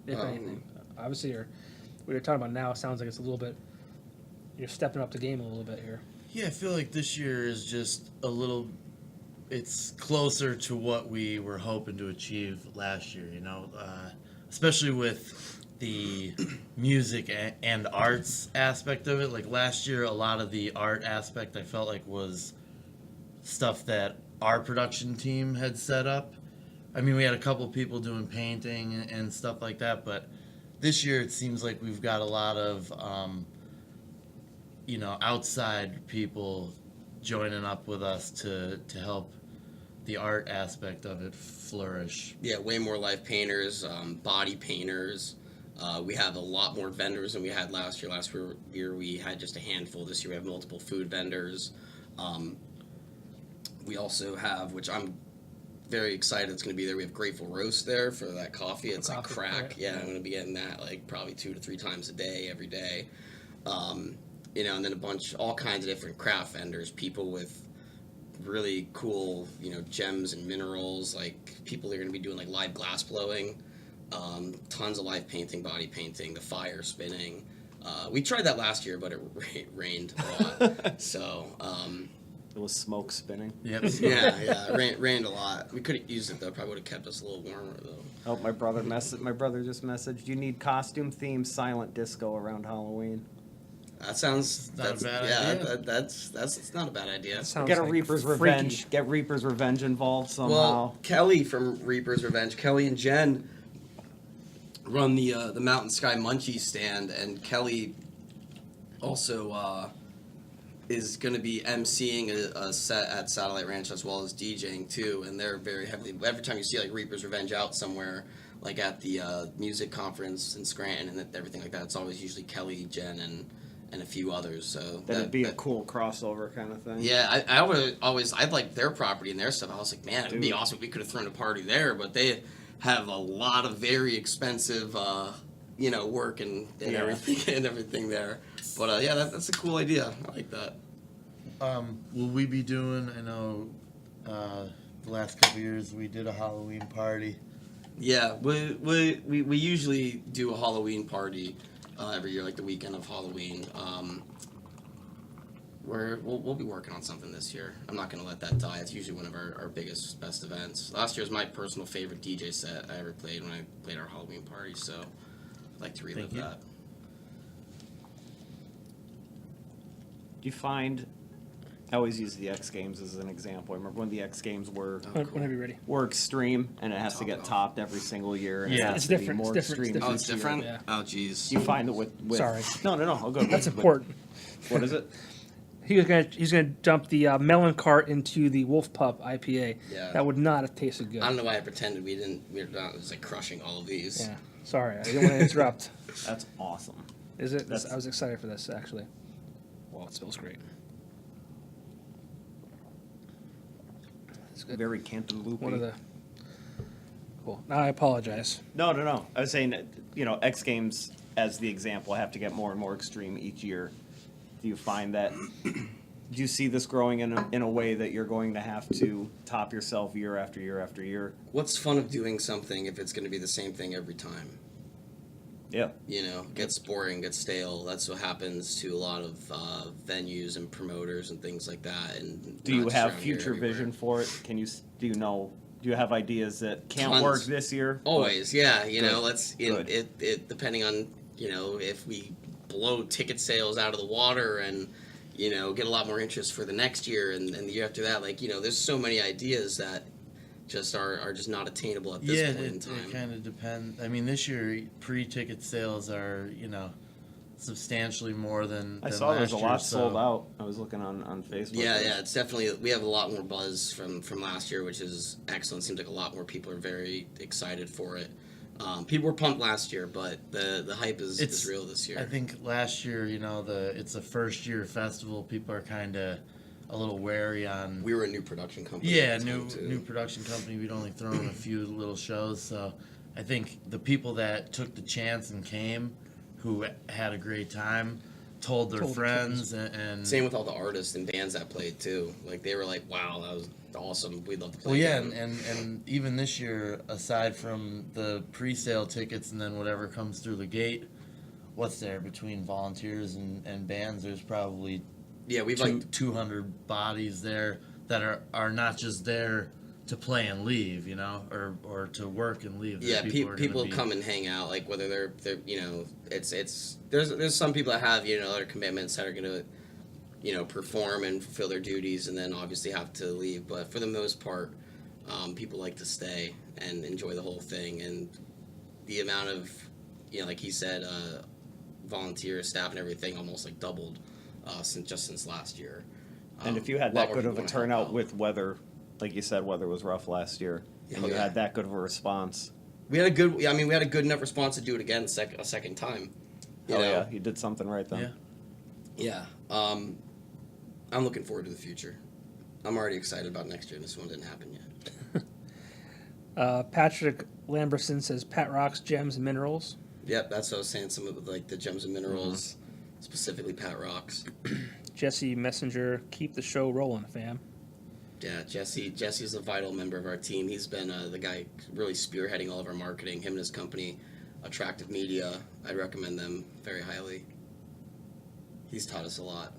if anything? Obviously, what you're talking about now sounds like it's a little bit. You're stepping up the game a little bit here. Yeah, I feel like this year is just it's closer to what we were hoping to achieve last year, especially with the music and arts aspect of it. Like last year, a lot of the art aspect I felt like was stuff that our production team had set up. I mean, we had a couple people doing painting and stuff like that, but this year it seems like we've got a lot of, outside people joining up with us to help the art aspect of it flourish. Yeah, way more live painters, body painters. We have a lot more vendors than we had last year. Last year we had just a handful. This year we have multiple food vendors. We also have, which I'm very excited it's going to be there, we have Grateful Roast there for that coffee. It's like Coffee, crack. right. Yeah, I'm going to be getting that like probably 2 to 3 times a day, every day. And then all kinds of different craft vendors, people with really cool, gems and minerals. Like people are going to be doing like live glass blowing, tons of live painting, body painting, the fire spinning. We tried that last year, but it rained a lot. So, It was smoke spinning. Yep. it rained a lot. We could have used it though. Probably would have kept us a little warmer though. Oh, my brother just messaged. You need costume themed silent disco around Halloween. That sounds Not a bad idea. That's not a bad idea. Sounds Get a like Reaper's freaky. Revenge. Get Reaper's Revenge involved somehow. Well, Kelly from Reaper's Revenge, Kelly and Jen, run the Mountain Sky Munchie stand, and Kelly also is going to be emceeing a set at Satellite Ranch as well as DJing too, and they're very heavily. Every time you see like Reaper's Revenge out somewhere, like at the music conference in Scranton and everything like that, it's always usually Kelly, Jen, and a few others. So That'd be a cool crossover kind of thing. Yeah, I'd like their property and their stuff. I was like, man, it'd be awesome if we could have thrown a party there, but they have a lot of very expensive, work and everything there. But yeah, that's a cool idea. I like that. Will we be doing? I know the last couple years we did a Halloween party. Yeah, we usually do a Halloween party every year, like the weekend of Halloween. We'll be working on something this year. I'm not going to let that die. It's usually one of our biggest, best events. Last year was my personal favorite DJ set I ever played when I played our Halloween party, so I'd like to relive that. Do you find, I always use the X Games as an example. I remember when the X Games were Whenever you're ready. extreme, and it has to get topped every single year. And it has It's to be different. more It's different. extreme Oh, each it's year. different? Yeah. Oh, jeez. Do you find that with Sorry. No, I'll go. That's with- important. What is it? He's gonna dump the melon cart into the Wolf Pup IPA. Yeah. That would not have tasted good. I don't know why I pretended we're not just like crushing all of these. Yeah. Sorry, I didn't want to interrupt. That's awesome. Is it? That's- I was excited for this actually. Well, it smells great. It's good. Very Cantaloupe. One of the. Cool. Now I apologize. No. I was saying that, X Games as the example have to get more and more extreme each year. Do you find that? Do you see this growing in a way that you're going to have to top yourself year after year after year? What's fun of doing something if it's going to be the same thing every time? Yeah. Gets boring, gets stale. That's what happens to a lot of venues and promoters and things like that. And Do you not just have around here, future everywhere. vision for it? Do you have ideas that can't Tons. work this year? Always, yeah. Good. Let's Good. it depending on if we blow ticket sales out of the water and get a lot more interest for the next year and the year after that. There's so many ideas that just are just not attainable at this point in time. It kind of depends. I mean, this year pre-ticket sales are substantially more than I than saw there's a last year, lot so- sold out. I was looking on Facebook. Yeah, it's definitely, we have a lot more buzz from last year, which is excellent. Seems like a lot more people are very excited for it. People were pumped last year, but the hype is real this year. I think last year, it's a first year festival. People are kind of a little wary on. We were a new production company. Yeah, at the time, too. new production company. We'd only thrown a few little shows, so I think the people that took the chance and came, who had a great time, told their friends and Same with all the artists and bands that played too. Like they were like, "Wow, that was awesome. We'd love to play." Well, yeah, again." and even this year, aside from the pre-sale tickets and then whatever comes through the gate, what's there between volunteers and bands? There's probably yeah, we've 200 bodies there that are not just there to play and leave, or to work and leave. yeah, are people gonna be- come and hang out. Like whether they're it's there's some people that have other commitments that are gonna perform and fulfill their duties and then obviously have to leave. But for the most part, people like to stay and enjoy the whole thing. And the amount of like he said, volunteers, staff, and everything almost like doubled since last year. And if you had a lot that more good of people a wanna help turnout out. with weather, like you said, weather was rough last year, and Oh, you yeah. had that good of a response. We had a good enough response to do it again a second time. You know? Yeah, you did something right then. Yeah. Yeah. I'm looking forward to the future. I'm already excited about next year. This one didn't happen yet. Patrick Lamberson says Pat Rock's Gems and Minerals. Yep, that's what I was saying. Some of the gems and minerals, specifically Pat Rocks. Jesse Messenger, keep the show rolling, fam. Yeah, Jesse's a vital member of our team. He's been the guy really spearheading all of our marketing. Him and his company, Attractive Media. I'd recommend them very highly. He's taught us a lot.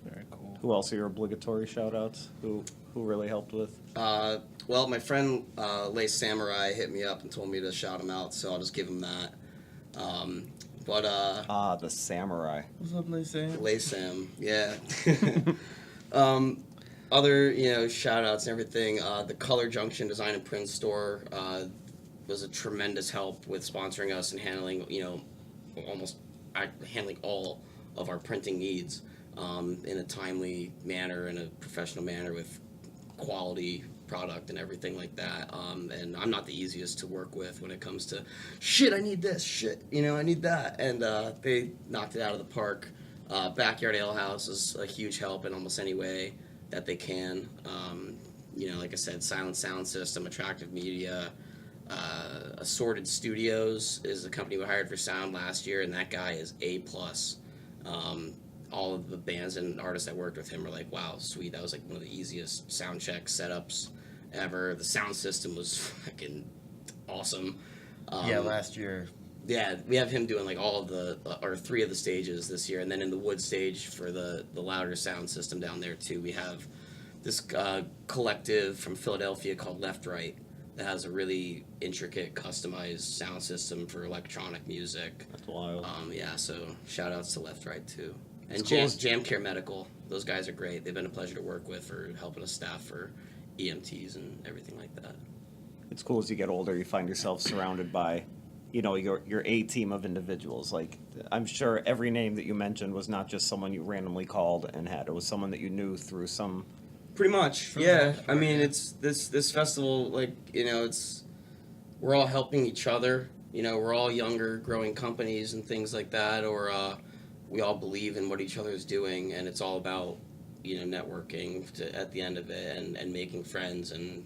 Very cool. Who else are your obligatory shout-outs? Who really helped with? Well, my friend Lay Samurai hit me up and told me to shout him out, so I'll just give him that. The Samurai. What's up, Lacey? Lay Sam, yeah. Other shout outs and everything. The Color Junction Design and Print Store. was a tremendous help with sponsoring us and handling, handling all of our printing needs in a timely manner, in a professional manner, with quality product and everything like that. And I'm not the easiest to work with when it comes to shit. I need this shit. I need that. And they knocked it out of the park. Backyard Ale House is a huge help in almost any way that they can. Like I said, Silent Sound System, Attractive Media, Assorted Studios is the company we hired for sound last year, and that guy is A+. All of the bands and artists that worked with him were like, wow, sweet, that was like one of the easiest sound check setups ever. The sound system was fucking awesome. Last year. Yeah, we have him doing like all of or 3 of the stages this year, and then in the wood stage for the louder sound system down there too, we have this collective from Philadelphia called Left Right that has a really intricate, customized sound system for electronic music. That's wild. So shout outs to Left Right too. And It's cool. Jam Care Medical, those guys are great. They've been a pleasure to work with for helping us staff for EMTs and everything like that. It's cool as you get older, you find yourself surrounded by, your A team of individuals. Like, I'm sure every name that you mentioned was not just someone you randomly called and had. It was someone that you knew through some. Pretty much, yeah. I mean, it's this festival, we're all helping each other. We're all younger, growing companies and things like that, or we all believe in what each other is doing, and it's all about, networking at the end of it, and making friends and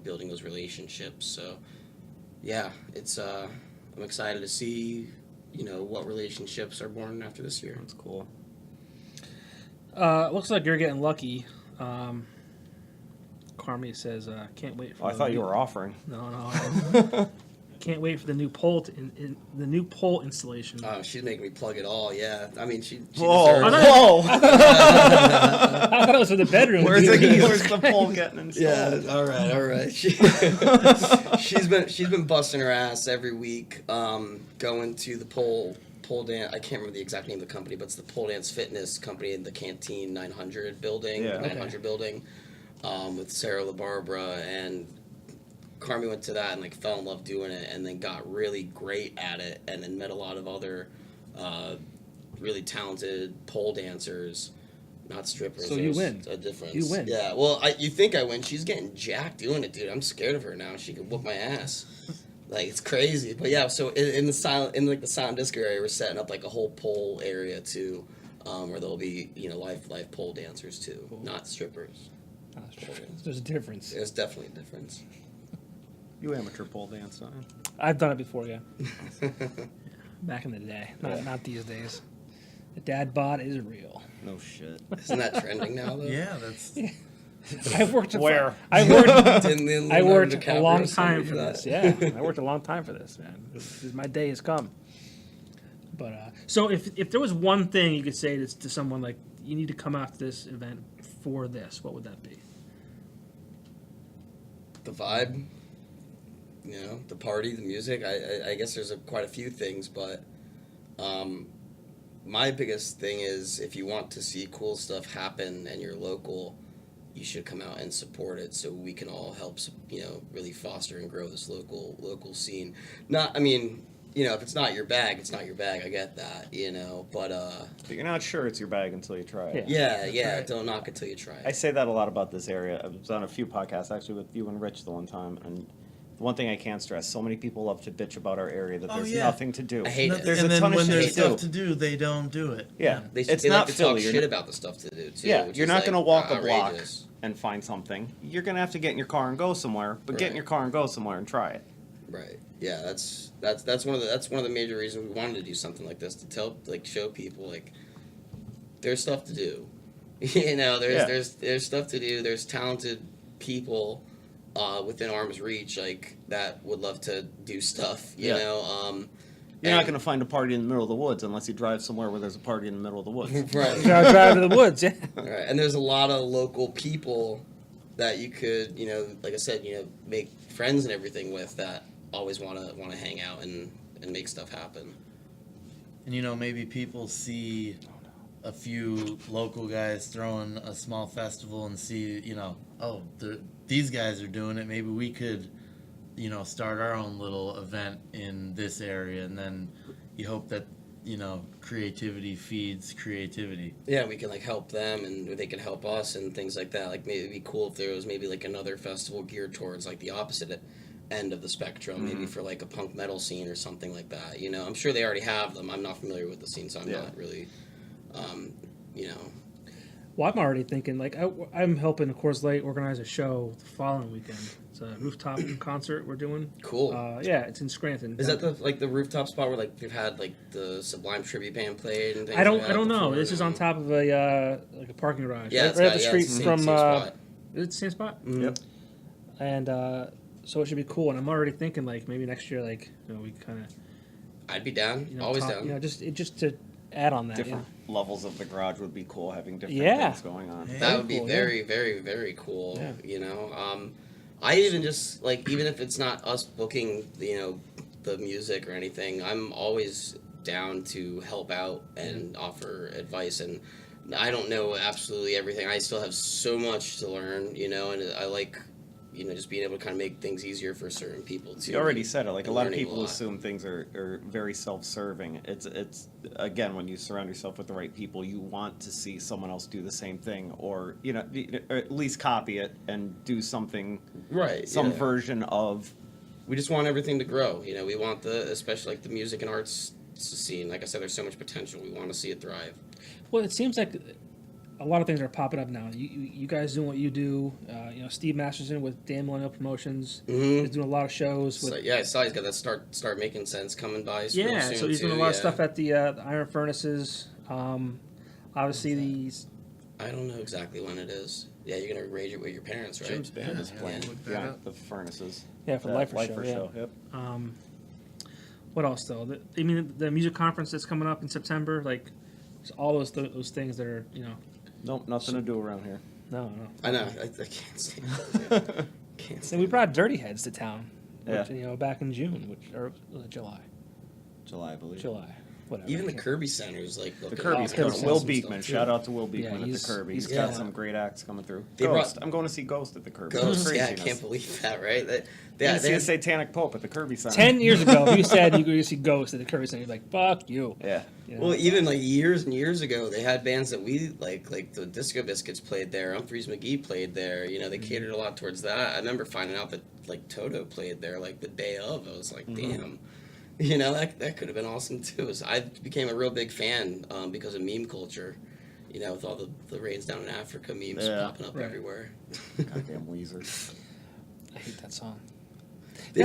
building those relationships. So, yeah, it's I'm excited to see, what relationships are born after this year. That's cool. Looks like you're getting lucky. Carmi says, "Can't wait for." I thought you were offering. No. Can't wait for the new pole the new pole installation. Oh, she's making me plug it all. Yeah, I mean, she Whoa! deserves it. Whoa! I thought it was for the bedroom. Where's Jesus the pole getting installed? Yeah, all right. She's been busting her ass every week, going to the pole dance. I can't remember the exact name of the company, but it's the pole dance fitness company in the Canteen 900 building, Yeah. 900 building, with Sarah LaBarbera, and Carmi went to that and fell in love doing it, and then got really great at it, and then met a lot of other really talented pole dancers. Not strippers. So you There's win. A difference. You win. Yeah. Well, you think I win? She's getting jacked doing it, dude. I'm scared of her now. She could whoop my ass. It's crazy. But yeah. So in the silent disco area, we're setting up a whole pole area too, where there'll be live pole dancers too, Cool. not strippers. There's a difference. There's definitely a difference. You amateur pole dance, don't you? I've done it before, yeah. Back in the day, not these days. The dad bod is real. No shit. Isn't that trending now though? Yeah, that's. I've worked Where? I worked Didn't I Leonardo worked a DiCaprio long send time me for that? this. Yeah, I worked a long time for this, man. My day has come. But so if there was one thing you could say to someone you need to come out to this event for this, what would that be? The vibe, the party, the music. I guess there's quite a few things, but my biggest thing is if you want to see cool stuff happen and you're local, you should come out and support it so we can all help, really foster and grow this local scene. If it's not your bag, it's not your bag. I get that, but But you're not sure it's your bag until you try it. yeah, don't knock it till you try I it. say that a lot about this area. I was on a few podcasts actually with you and Rich the one time, and the one thing I can't stress: so many people love to bitch about our area that Oh, there's yeah. nothing to do. I hate it. There's and a then ton of when shit there's to do. stuff to do, they don't do it. Yeah, They it's like not to Philly. talk You're shit not- about the stuff to do too. Yeah, which you're is, not going to walk a block outrageous. and find something. You're going to have to get in your car and go somewhere. But get in Right. your car and go somewhere and try it. Right. Yeah, that's one of the major reasons we wanted to do something like this, to show people there's stuff to do. There's stuff to do. There's talented people within arm's reach that would love to do stuff. You Yeah. know. You're not going to find a party in the middle of the woods unless you drive somewhere where there's a party in the middle of the woods. Right. Drive to the woods, yeah. Right. And there's a lot of local people that you could, like I said, make friends and everything with that always want to hang out and make stuff happen. And maybe people see a few local guys throwing a small festival and see, these guys are doing it. Maybe we could start our own little event in this area, and then you hope that creativity feeds creativity. Yeah, we can like help them, and they can help us, and things like that. Like maybe it'd be cool if there was maybe like another festival geared towards like the opposite end of the spectrum, maybe for like a punk metal scene or something like that. I'm sure they already have them. I'm not familiar with the scene, so I'm not really, Well, I'm already thinking, like, I'm helping Coors Light organize a show the following weekend. It's a rooftop concert we're doing. Cool. Yeah, it's in Scranton. Is that the rooftop spot where like they've had like the Sublime tribute band played and things? I don't like that know. before? This is on top of a parking garage. Yeah, right up the street it's the from. same spot. Is it the same spot? Mhm. Yep. And so it should be cool. And I'm already thinking, like, maybe next year, like, we kind of. I'd be down. Always talk, down. just to add on that. Different levels of the garage would be cool, having different Yeah. things going on. Yeah. That would be cool, very, very, very cool. Yeah. I even just like, even if it's not us booking, the music or anything, I'm always down to help out and offer advice. And I don't know absolutely everything. I still have so much to learn, and I like, just being able to kind of make things easier for certain people too. You already said it. Like, a lot of learning a people lot. assume things are very self-serving. It's again, when you surround yourself with the right people, you want to see someone else do the same thing, or or at least copy it and do something, Right. some yeah. version of. We just want everything to grow. We want especially like the music and arts scene. Like I said, there's so much potential. We want to see it thrive. Well, it seems like a lot of things are popping up now. You guys doing what you do. Steve Masterson with Dan Millennial Promotions Mm-hmm. is doing a lot of shows. With, So, yeah, I saw he's got that start making sense coming by. Real soon so he's doing a too, lot of yeah. stuff at the Iron Furnaces. Obviously, these. I don't know exactly when it is. Yeah, you're gonna rage it with your parents, right? Jim's band is Yeah, playing. look that Yeah, up. the furnaces. Yeah, for the Lifer show, yeah. Yep. What else though? The music conference that's coming up in September. Like, it's all those things that are Nope, nothing to do around here. no. I know. I can't stand it. Can't And stand we brought Dirty Heads to town. Yeah. Which, back in June, or was it July? July, I believe. July. Whatever. Even I the can't- Kirby Center's like The looking Kirby's awesome coming. Kirby Will stuff, Beekman. too. Shout out to Will Yeah, Beekman at he's- the Kirby. he's He's got got- some great acts coming through. They brought- Ghost. I'm going to see Ghost at the Kirby. Ghost, yeah, I Craziness. can't believe that, right? You see They a Satanic Pope at the Kirby Center. 10 years ago, if you said you were going to see Ghost at the Kirby Center, you'd be like, fuck you. Yeah. Well, even like years and years ago, they had bands that we like the Disco Biscuits played there. Humphreys McGee played there. They catered a lot towards that. I remember finding out that like Toto played there like the day of. I was like, damn, that could have been awesome too. So I became a real big fan because of meme culture. With all the raids down in Africa memes Yeah. popping up Right. everywhere. Goddamn Weezer. I hate that song. I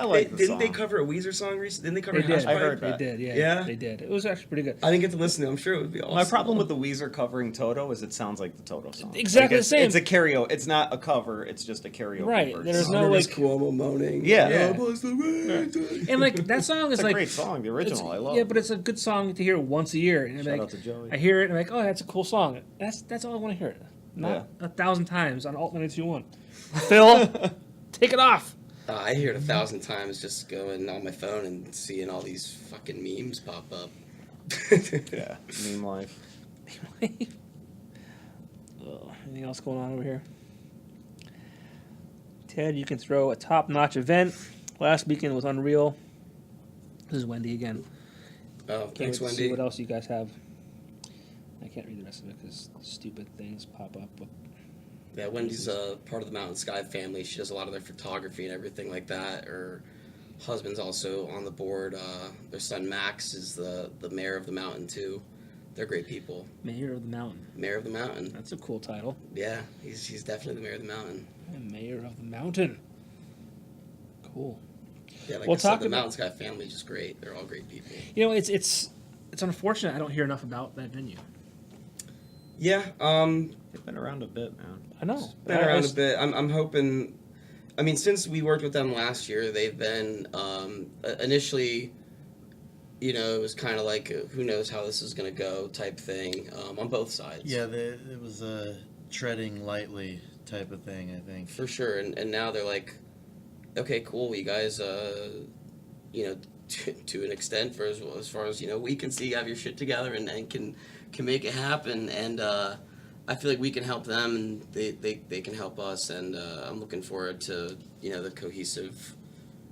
like the Didn't they song. cover a Weezer song recently? Didn't they cover They House did. I Pipe? heard They that. did, yeah. Yeah? They did. It was actually pretty good. I didn't get to listen to it. I'm sure it would be awesome. My problem with the Weezer covering Toto is it sounds like the Toto song. Exactly Like, the same. It's a karaoke. It's not a cover. It's just a karaoke. Right, version. there's Oh, no, there was like- Cuomo moaning. Yeah. Yeah. Boys, the way. And, like, that song is It's a like. great song. The original. I love. Yeah, but it's a good song to hear once a year. And Shout like, out to Joey. I hear it and I'm like, oh, that's a cool song. That's all I want to hear. Not 1,000 times on Alt 92.1. Phil, take it off. I hear it 1,000 times just going on my phone and seeing all these fucking memes pop up. Yeah. Meme life. Oh, anything else going on over here? Ted, you can throw a top-notch event. Last weekend was unreal. This is Wendy again. Oh, Can't thanks, wait to see Wendy. what else you guys have. I can't read the rest of it because stupid things pop up. But Yeah, Wendy's part of the Mountain Sky family. She does a lot of their photography and everything like that. Her husband's also on the board. Their son Max is the mayor of the mountain too. They're great people. Mayor of the Mountain. Mayor of the mountain. That's a cool title. Yeah, he's definitely the mayor of the mountain. Mayor of the Mountain. Cool. Yeah, like Well, I said, talk the about- Mountain Sky family is just great. They're all great people. It's unfortunate I don't hear enough about that venue. Yeah, They've been around a bit, man. I know. been around a bit. I'm hoping. I mean, since we worked with them last year, they've been initially. It was kind of like who knows how this is going to go type thing on both sides. Yeah, it was a treading lightly type of thing, I think. For sure, and now they're like, okay, cool, you guys, to an extent, for as far as we can see, you have your shit together and can make it happen, and I feel like we can help them, and they can help us, and I'm looking forward to the cohesive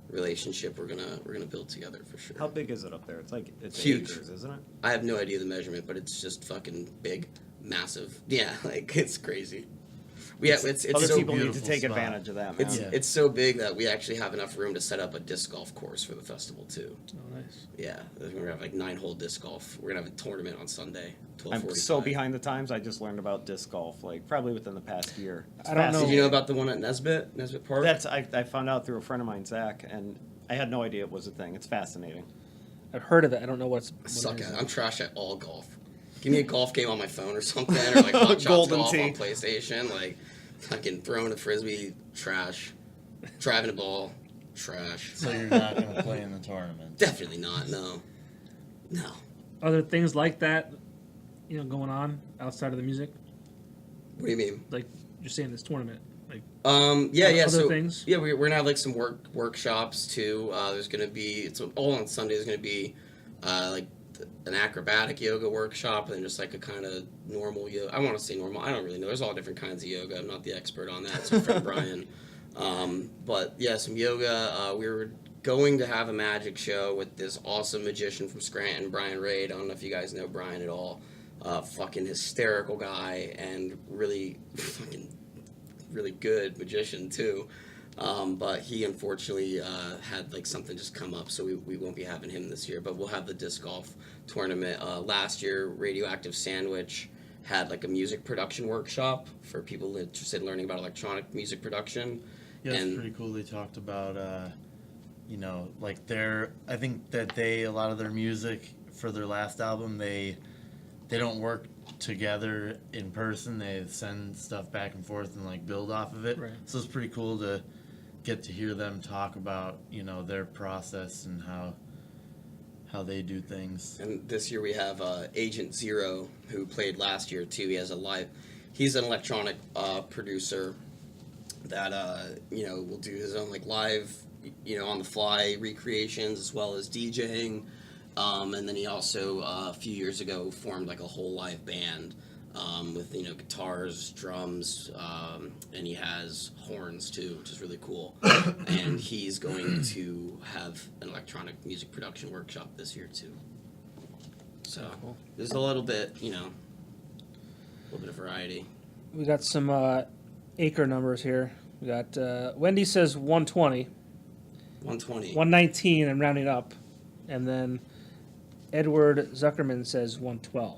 relationship we're gonna build together for sure. How big is it up there? It's Huge. acres, isn't it? I have no idea the measurement, but it's just fucking big, massive. Yeah, like it's crazy. It's Other so people need to beautiful take spot. advantage of that, man. it's it's so big that we actually have enough room to set up a disc golf course for the festival too. Oh, nice. Yeah, we're gonna have like 9-hole disc golf. We're gonna have a tournament on Sunday. I'm 12:45. so behind the times. I just learned about disc golf, like probably within the past year. It's I don't know. Did fascinating. you know about the one at Nesbitt Park? I found out through a friend of mine, Zach, and I had no idea it was a thing. It's fascinating. I've heard of it. I don't know what I suck it at is. it. I'm trash at all golf. Give me a golf game on my phone or something, or like Hot Shots Golden Golf tee. on PlayStation. Like, fucking throwing a frisbee, trash. Driving a ball, trash. So you're not going to play in the tournament. Definitely not. No. No. Other things like that, going on outside of the music, What do you mean? like you're saying this tournament, like Yeah. other So things? yeah, we're gonna have like some workshops too. There's gonna be it's all on Sunday. There's gonna be like an acrobatic yoga workshop and just like a kind of normal yoga. I want to say normal. I don't really know. There's all different kinds of yoga. I'm not the expert on that. So friend Brian. But yeah, some yoga. We were going to have a magic show with this awesome magician from Scranton, Brian Raid. I don't know if you guys know Brian at all. Fucking hysterical guy and really fucking really good magician too. But he unfortunately had like something just come up, so we won't be having him this year. But we'll have the disc golf tournament. Last year, Radioactive Sandwich had like a music production workshop for people interested in learning about electronic music production. Yeah, it's And- pretty cool. They talked about, like I think that a lot of their music for their last album, they don't work together in person. They send stuff back and forth and like build off of it. Right. So it's pretty cool to get to hear them talk about, their process and how they do things. And this year we have Agent Zero, who played last year too. He's an electronic producer that will do his own like live, on the fly recreations as well as DJing. And then he also a few years ago formed like a whole live band with guitars, drums, and he has horns too, which is really cool. And he's going to have an electronic music production workshop this year too. So Cool. there's a little bit, a little bit of variety. We got some acre numbers here. We got Wendy says 120, 120. 119. I'm rounding up, and then Edward Zuckerman says 112.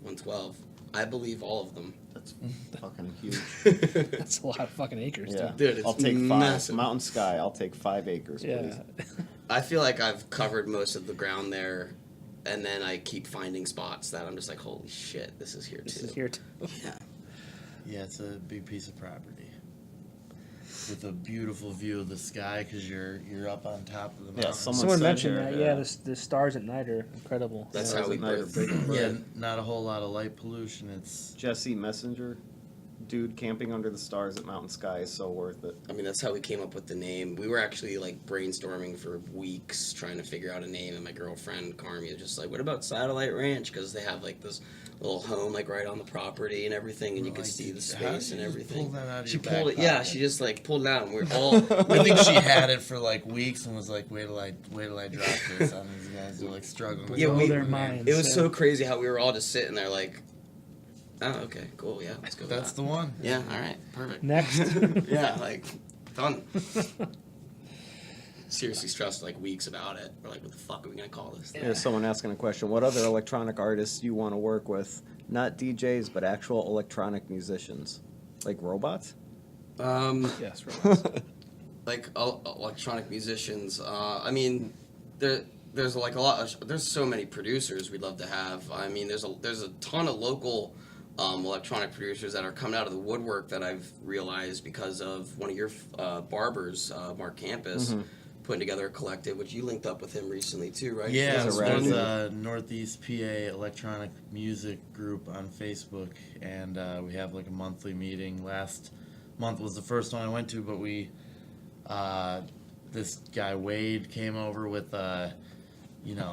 112. I believe all of them. That's fucking huge. That's a lot of fucking acres, Yeah, Dude, it's I'll take 5. massive. Mountain Sky. I'll take 5 acres, too. Yeah. please. I feel like I've covered most of the ground there, and then I keep finding spots that I'm just like, holy shit, this is here too. This is here too. Yeah. Yeah, it's a big piece of property with a beautiful view of the sky because you're up on top of the mountain. Someone said mentioned here, that. Yeah, the stars at night are incredible. That's Yeah, how we those at night are birth. big. Yeah. Yeah, not a whole lot of light pollution. It's Jesse Messenger, dude, camping under the stars at Mountain Sky is so worth it. I mean, that's how we came up with the name. We were actually like brainstorming for weeks trying to figure out a name, and my girlfriend Carmi was just like, "What about Satellite Ranch?" Because they have like this little home like right on the property and everything, and you can Like, see the how space did and you just everything. pull that out of She your pulled back it. Yeah, pocket? she just like pulled it out, and we're all. I think she had it for like weeks and was like, wait till I drop this on these guys. They're like struggling with Yeah, Blow we- their minds. It was yeah. so crazy how we were all just sitting there like, oh, okay, cool, yeah, let's go. with That's that. the one. Yeah, all right, perfect. Next. Yeah, like done. Seriously stressed like weeks about it. We're like, what the fuck are we gonna call this? There's someone asking a question. What other electronic artists you want to work with? Not DJs, but actual electronic musicians. Like robots? Yes, right. Like electronic musicians. I mean, there's like a lot. There's so many producers we'd love to have. I mean, there's a ton of local electronic producers that are coming out of the woodwork that I've realized because of one of your barbers, Mark Campus, putting together a collective, which you linked up with him recently too, right? Yeah, He's a there's rad a Northeast PA electronic music group on Facebook, and we have like a monthly meeting. Last month was the first one I went to, but this guy Wade came over with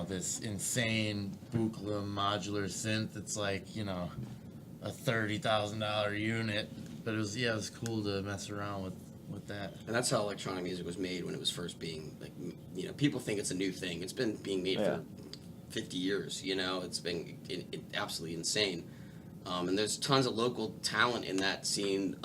this insane Buchla modular synth. It's like a $30,000 unit, but it was cool to mess around with that. And that's how electronic music was made when it was first being, like, people think it's a new thing. It's been being made for 50 years, It's been absolutely insane. And there's tons of local talent in that scene.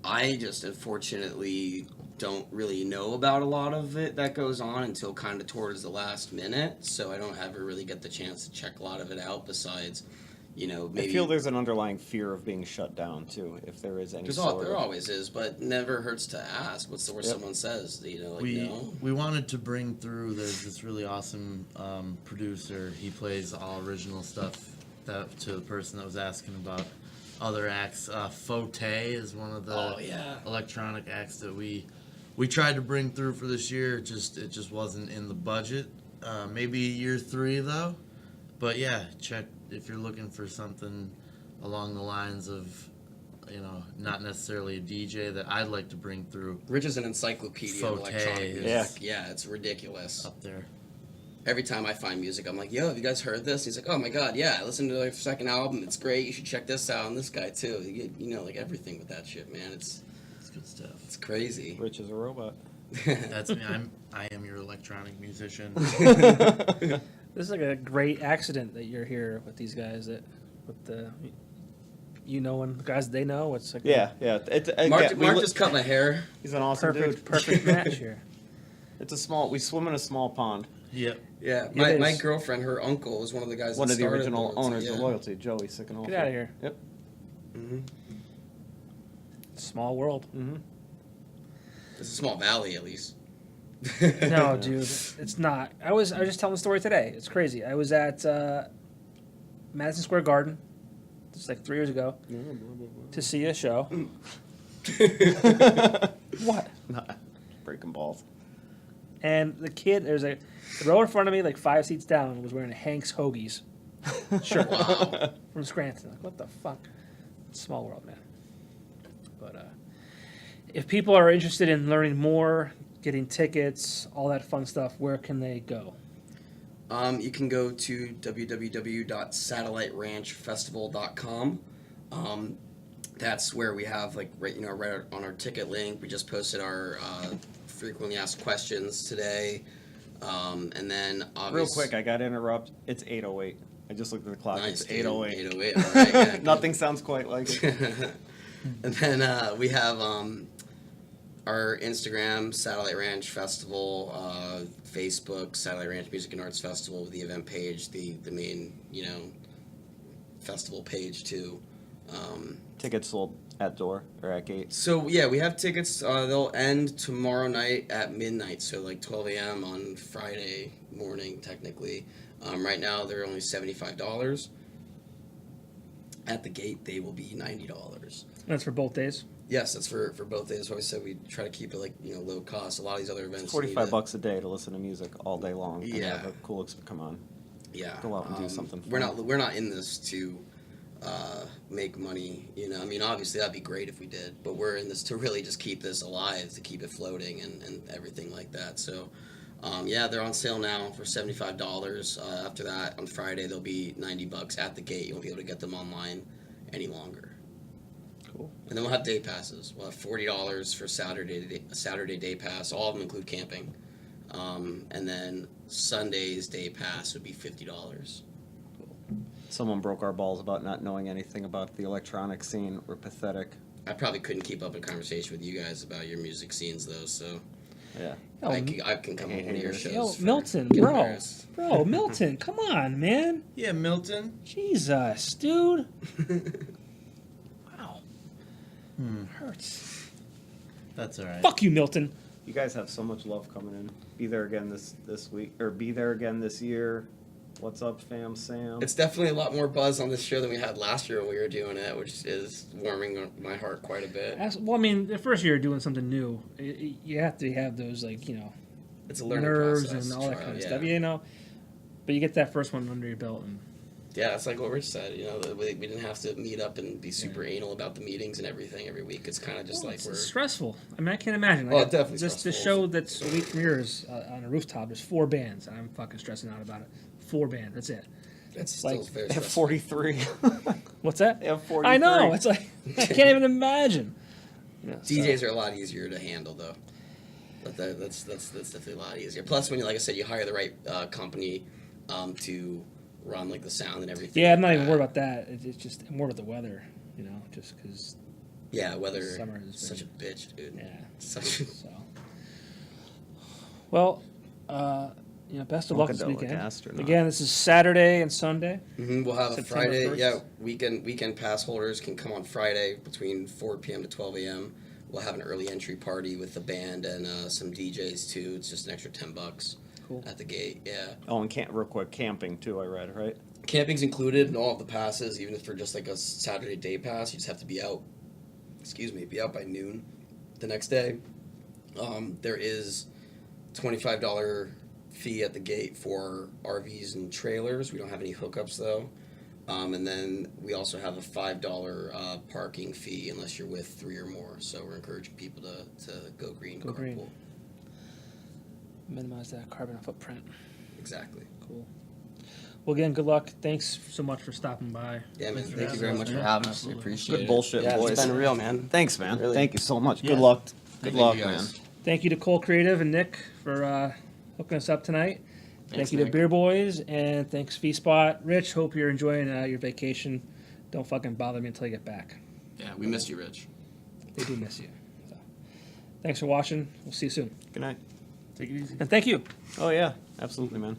I just unfortunately don't really know about a lot of it that goes on until kind of towards the last minute, so I don't ever really get the chance to check a lot of it out besides, maybe... I feel there's an underlying fear of being shut down, too, if there is any sort There of... always is, but never hurts to ask. What's the worst someone says? No? We wanted to bring through, there's this really awesome producer. He plays all original stuff to the person that was asking about other acts. Fote is one of the electronic acts that we tried to bring through for this year. It just wasn't in the budget. Maybe year 3 though. But yeah, check if you're looking for something along the lines of, not necessarily a DJ that I'd like to bring through. Rich is an encyclopedia of Fote electronic is music. Yeah, it's ridiculous. Up there. Every time I find music, I'm like, yo, have you guys heard this? He's like, oh my god, yeah, listen to their second album. It's great. You should check this out. And this guy, too. Like everything with that shit, man. It's good stuff. It's crazy. Rich is a robot. That's me. I am your electronic musician. This is like a great accident that you're here with these guys. With the and the guys they know. It's like Yeah. Mark just cut my hair. He's an awesome dude. perfect match here. We swim in a small pond. Yep. Yeah, It my is. girlfriend, her uncle, was one of the guys One that of the started original Loyalty, owners yeah. of Loyalty, Joey Sickenolfi. Get out of here. Yep. Mm-hmm. Small world. Mm-hmm. It's a small valley, at least. No, dude, it's not. I was just telling the story today. It's crazy. I was at Madison Square Garden, just like 3 years ago, to see a show. What? Breaking balls. And the kid, the row in front of me, like 5 seats down, was wearing a Hank's Hoagies shirt from Scranton. Like, what the fuck? Small world, man. But if people are interested in learning more, getting tickets, all that fun stuff, where can they go? You can go to www.satelliteranchfestival.com. That's where we have right on our ticket link. We just posted our frequently asked questions today, and then obviously. Real quick, I got to interrupt. It's 8:08. I just looked at the clock. Nice, It's dude. 8:08. 8:08. All right, yeah. Nothing sounds quite like it. And then we have our Instagram, Satellite Ranch Festival, Facebook, Satellite Ranch Music and Arts Festival, the event page, the main, festival page too. Tickets sold at door or at gate. So yeah, we have tickets. They'll end tomorrow night at midnight, so 12 a.m. on Friday morning, technically. Right now, they're only $75. At the gate, they will be $90. That's for both days. Yes, that's for both days. So I said we try to keep it low cost. A lot of these other events. $45 a day to listen to music all day long. And Yeah. have a cool come on. Yeah. Go out and do something fun. We're not in this to make money. Obviously that'd be great if we did, but we're in this to really just keep this alive, to keep it floating and everything like that. So. They're on sale now for $75. After that, on Friday, they'll be $90 at the gate. You won't be able to get them online any longer. Cool. And then we'll have day passes. We'll have $40 for Saturday day pass. All of them include camping. And then Sunday's day pass would be $50. Someone broke our balls about not knowing anything about the electronic scene. We're pathetic. I probably couldn't keep up a conversation with you guys about your music scenes, though, so Yeah. I can come on one of your shows. Yo, for- Milton, get bro, embarrassed. Milton, come on, man. Yeah, Milton. Jesus, dude. Wow. Hurts. That's all right. Fuck you, Milton. You guys have so much love coming in. Be there again this week, or be there again this year. What's up, fam, Sam? It's definitely a lot more buzz on this show than we had last year when we were doing it, which is warming my heart quite a bit. The first year doing something new, you have to have those, It's a learning nerves process. and all that kind of yeah. stuff, But you get that first one under your belt, and Yeah, it's like what Rich said. That we didn't have to meet up and be super anal about the meetings and everything every week. It's kind of just it's we're. stressful. I mean, I can't imagine. Oh, definitely Just the stressful. show that's a week from yours on a rooftop. There's 4 bands, and I'm fucking stressing out about it. 4 bands. That's it. That's still like- very They have stressful. 43. What's that? They have 43. I know. It's like I can't even imagine. Yeah, DJs are a lot easier to handle though. But that's definitely a lot easier. Plus, when you, like I said, you hire the right company to run like the sound and everything. Yeah, I'm like not even that. worried about that. It's just I'm more about the weather, just because. Yeah, weather Summer is such a bitch, dude. Yeah. Such a, So. Well, best of luck this Funkadelic weekend. astronaut. Again, this is Saturday and Sunday. We'll have a September Friday. 1st. Yeah, weekend pass holders can come on Friday between 4 p.m. to 12 a.m. We'll have an early entry party with the band and some DJs too. It's just an extra $10 Cool. at the gate. Yeah. Oh, and real quick, camping too, I read, right? Camping's included in all of the passes, even if for just like a Saturday day pass. You just have to be out. Be out by noon the next day. There is $25 fee at the gate for RVs and trailers. We don't have any hookups though. And then we also have a $5 parking fee unless you're with 3 or more. So we're encouraging people to go green. Go green. carpool. Minimize that carbon footprint. Exactly. Cool. Well, again, good luck. Thanks so much for stopping by. Yeah, man. Thanks Thank you very much for having us. We appreciate Good it. bullshit, Yeah, boys. it's been real, man. Thanks, man. Really. Thank you so much. Yeah. Good luck. Good Thank luck, you, man. guys. Thank you to Cole Creative and Nick for hooking us up tonight. Thank Thanks, you to Nick. Beer Boys, and thanks V-Spot. Rich, hope you're enjoying your vacation. Don't fucking bother me until you get back. Yeah, we missed you, Rich. They do miss you. So, thanks for watching. We'll see you soon. Good night. Take it easy. And thank you. Oh, yeah. Absolutely, man.